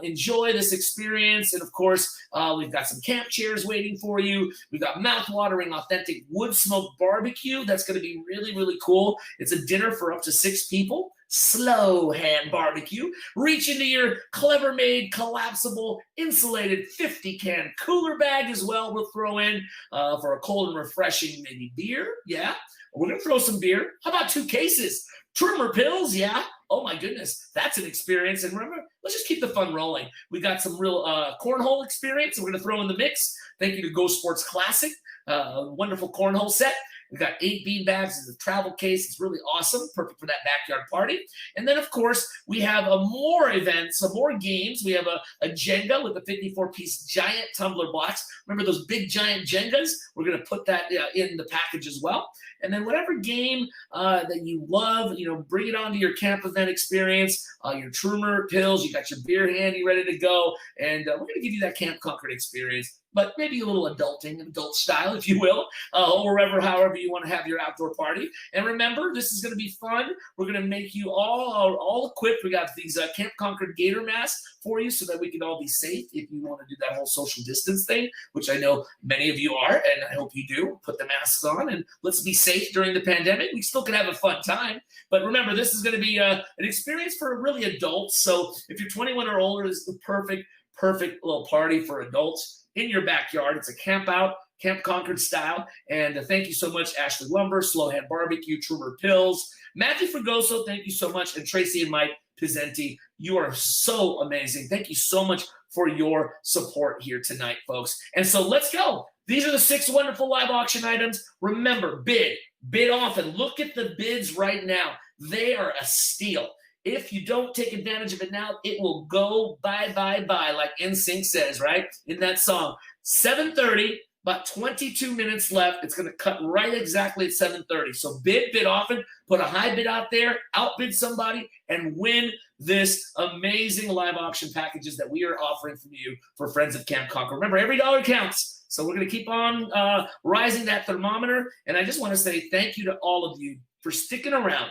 enjoy this experience. And of course, we've got some camp chairs waiting for you. We've got mouth-watering, authentic wood smoke barbecue. That's going to be really, really cool. It's a dinner for up to 6 people. Slow hand barbecue. Reach into your clever made collapsible insulated 50-can cooler bag as well. We'll throw in for a cold and refreshing maybe beer. Yeah, we're gonna throw some beer. How about 2 cases? Trimmer pills, yeah. Oh my goodness, that's an experience. And remember, let's just keep the fun rolling. We got some real cornhole experience and we're gonna throw in the mix. Thank you to Go Sports Classic, a wonderful cornhole set. We've got 8 bean bags as a travel case. It's really awesome, perfect for that backyard party. And then, of course, we have more events, some more games. We have a Jenga with a 54-piece giant tumbler box. Remember those big giant Jengas? We're going to put that in the package as well. And then whatever game that you love, bring it onto your camp event experience, your Trumer pills, you got your beer handy ready to go, and we're going to give you that Camp Concord experience, but maybe a little adulting, adult style, if you will, or however you want to have your outdoor party. And remember, this is going to be fun. We're going to make you all equipped. We got these Camp Concord gator masks for you so that we can all be safe if you want to do that whole social distance thing, which I know many of you are, and I hope you do. Put the masks on, and let's be safe during the pandemic. We still can have a fun time. But remember, this is going to be an experience for really adults. So if you're 21 or older, this is the perfect little party for adults in your backyard. It's a camp out, Camp Concord style. And thank you so much, Ashley Lumber, Slow Hand Barbecue, Trumer Pills, Matthew Fragoso, thank you so much, and Tracy and Mike Pizzenti. You are so amazing. Thank you so much for your support here tonight, folks. And so let's go. These are the 6 wonderful live auction items. Remember, bid often. Look at the bids right now. They are a steal. If you don't take advantage of it now, it will go bye, like NSYNC says, right? In that song. 7:30, about 22 minutes left. It's going to cut right exactly at 7:30. So bid often. Put a high bid out there, outbid somebody, and win this amazing live auction packages that we are offering from you for Friends of Camp Concord. Remember, every dollar counts. So we're going to keep on rising that thermometer. And I just want to say thank you to all of you for sticking around,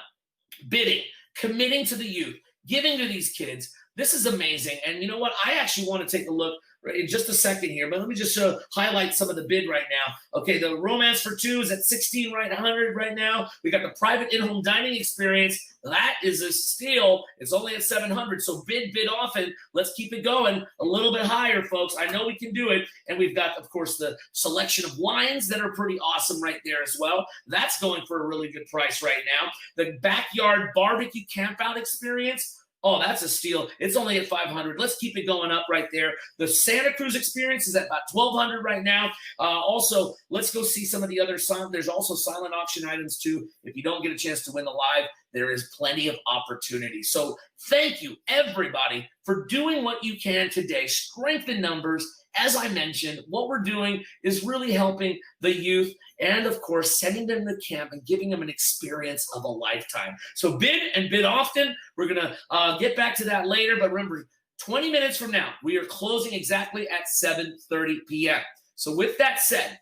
bidding, committing to the youth, giving to these kids. This is amazing. And you know what? I actually want to take a look in just a second here, but let me just highlight some of the bid right now. Okay, the Romance for 2 is at $1,600 right now. We got the private in-home dining experience. That is a steal. It's only at $700. So bid often. Let's keep it going a little bit higher, folks. I know we can do it. And we've got, of course, the selection of wines that are pretty awesome right there as well. That's going for a really good price right now. The backyard barbecue campout experience. Oh, that's a steal. It's only at $500. Let's keep it going up right there. The Santa Cruz experience is at about $1,200 right now. Also, let's go see some of the other silent. There's also silent auction items too. If you don't get a chance to win the live, there is plenty of opportunity. So thank you, everybody, for doing what you can today. Strengthen numbers. As I mentioned, what we're doing is really helping the youth and, of course, sending them to camp and giving them an experience of a lifetime. So bid and bid often. We're going to get back to that later. But remember, 20 minutes from now, we are closing exactly at 7:30 p.m. So with that said,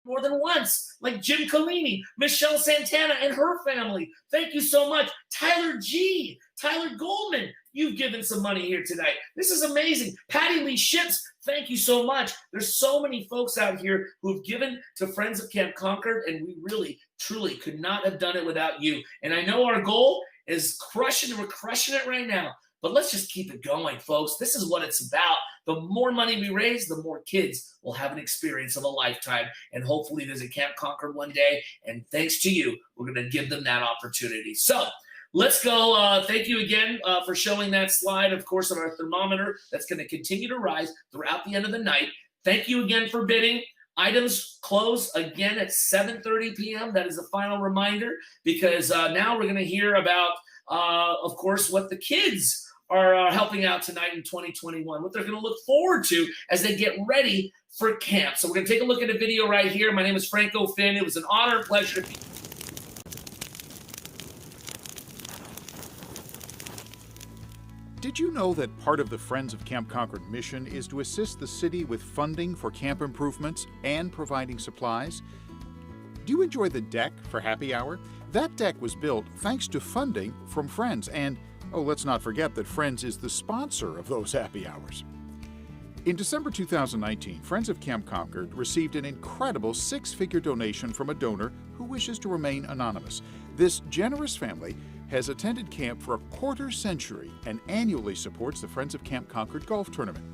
more than once, like Jim Collini, Michelle Santana and her family. Thank you so much. Tyler G, Tyler Goldman, you've given some money here tonight. This is amazing. Patty Lee Ships, thank you so much. There's so many folks out here who've given to Friends of Camp Concord, and we really, truly could not have done it without you. And I know our goal is crushing. We're crushing it right now. But let's just keep it going, folks. This is what it's about. The more money we raise, the more kids will have an experience of a lifetime and hopefully visit Camp Concord one day. And thanks to you, we're going to give them that opportunity. So Let's go. Thank you again for showing that slide, of course, on our thermometer. That's going to continue to rise throughout the end of the night. Thank you again for bidding. Items close again at 7:30 p.m. That is a final reminder, because now we're going to hear about, of course, what the kids are helping out tonight in 2021, what they're going to look forward to as they get ready for camp. So we're going to take a look at a video right here. My name is Franco Finn. It was an honor and pleasure to be. Did you know that part of the Friends of Camp Concord mission is to assist the city with funding for camp improvements and providing supplies? Do you enjoy the deck for happy hour? That deck was built thanks to funding from Friends, and let's not forget that Friends is the sponsor of those happy hours. In December 2019, Friends of Camp Concord received an incredible six-figure donation from a donor who wishes to remain anonymous. This generous family has attended camp for a quarter century and annually supports the Friends of Camp Concord golf tournament.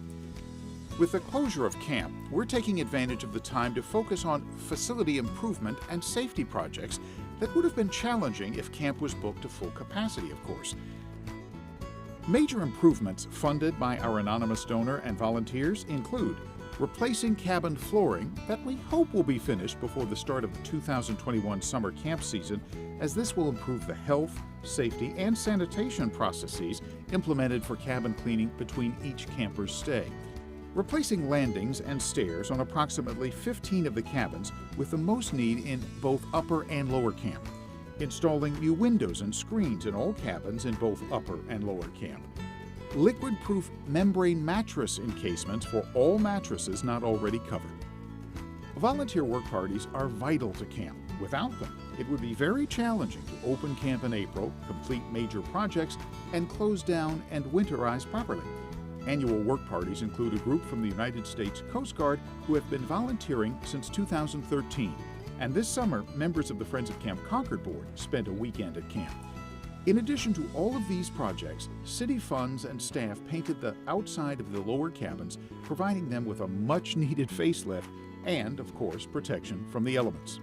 With the closure of camp, we're taking advantage of the time to focus on facility improvement and safety projects that would have been challenging if camp was booked to full capacity, of course. Major improvements funded by our anonymous donor and volunteers include replacing cabin flooring that we hope will be finished before the start of the 2021 summer camp season, as this will improve the health, safety, and sanitation processes implemented for cabin cleaning between each camper's stay. Replacing landings and stairs on approximately 15 of the cabins, with the most need in both upper and lower camp. Installing new windows and screens in all cabins in both upper and lower camp. Liquid-proof membrane mattress encasements for all mattresses not already covered. Volunteer work parties are vital to camp. Without them, it would be very challenging to open camp in April, complete major projects, and close down and winterize properly. Annual work parties include a group from the United States Coast Guard who have been volunteering since 2013. And this summer, members of the Friends of Camp Concord board spent a weekend at camp. In addition to all of these projects, city funds and staff painted the outside of the lower cabins, providing them with a much-needed facelift and, of course, protection from the elements.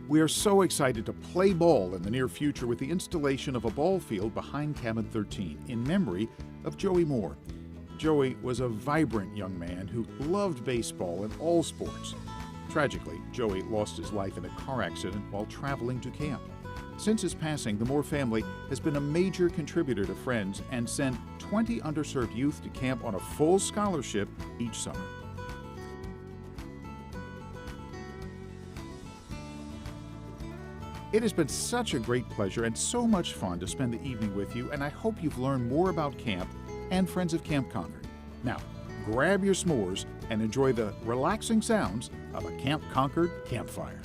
We are so excited to play ball in the near future with the installation of a ball field behind Cabin 13 in memory of Joey Moore. Joey was a vibrant young man who loved baseball and all sports. Tragically, Joey lost his life in a car accident while traveling to camp. Since his passing, the Moore family has been a major contributor to Friends and sent 20 underserved youth to camp on a full scholarship each summer. It has been such a great pleasure and so much fun to spend the evening with you, and I hope you've learned more about camp and Friends of Camp Concord. Now, grab your s'mores and enjoy the relaxing sounds of a Camp Concord campfire.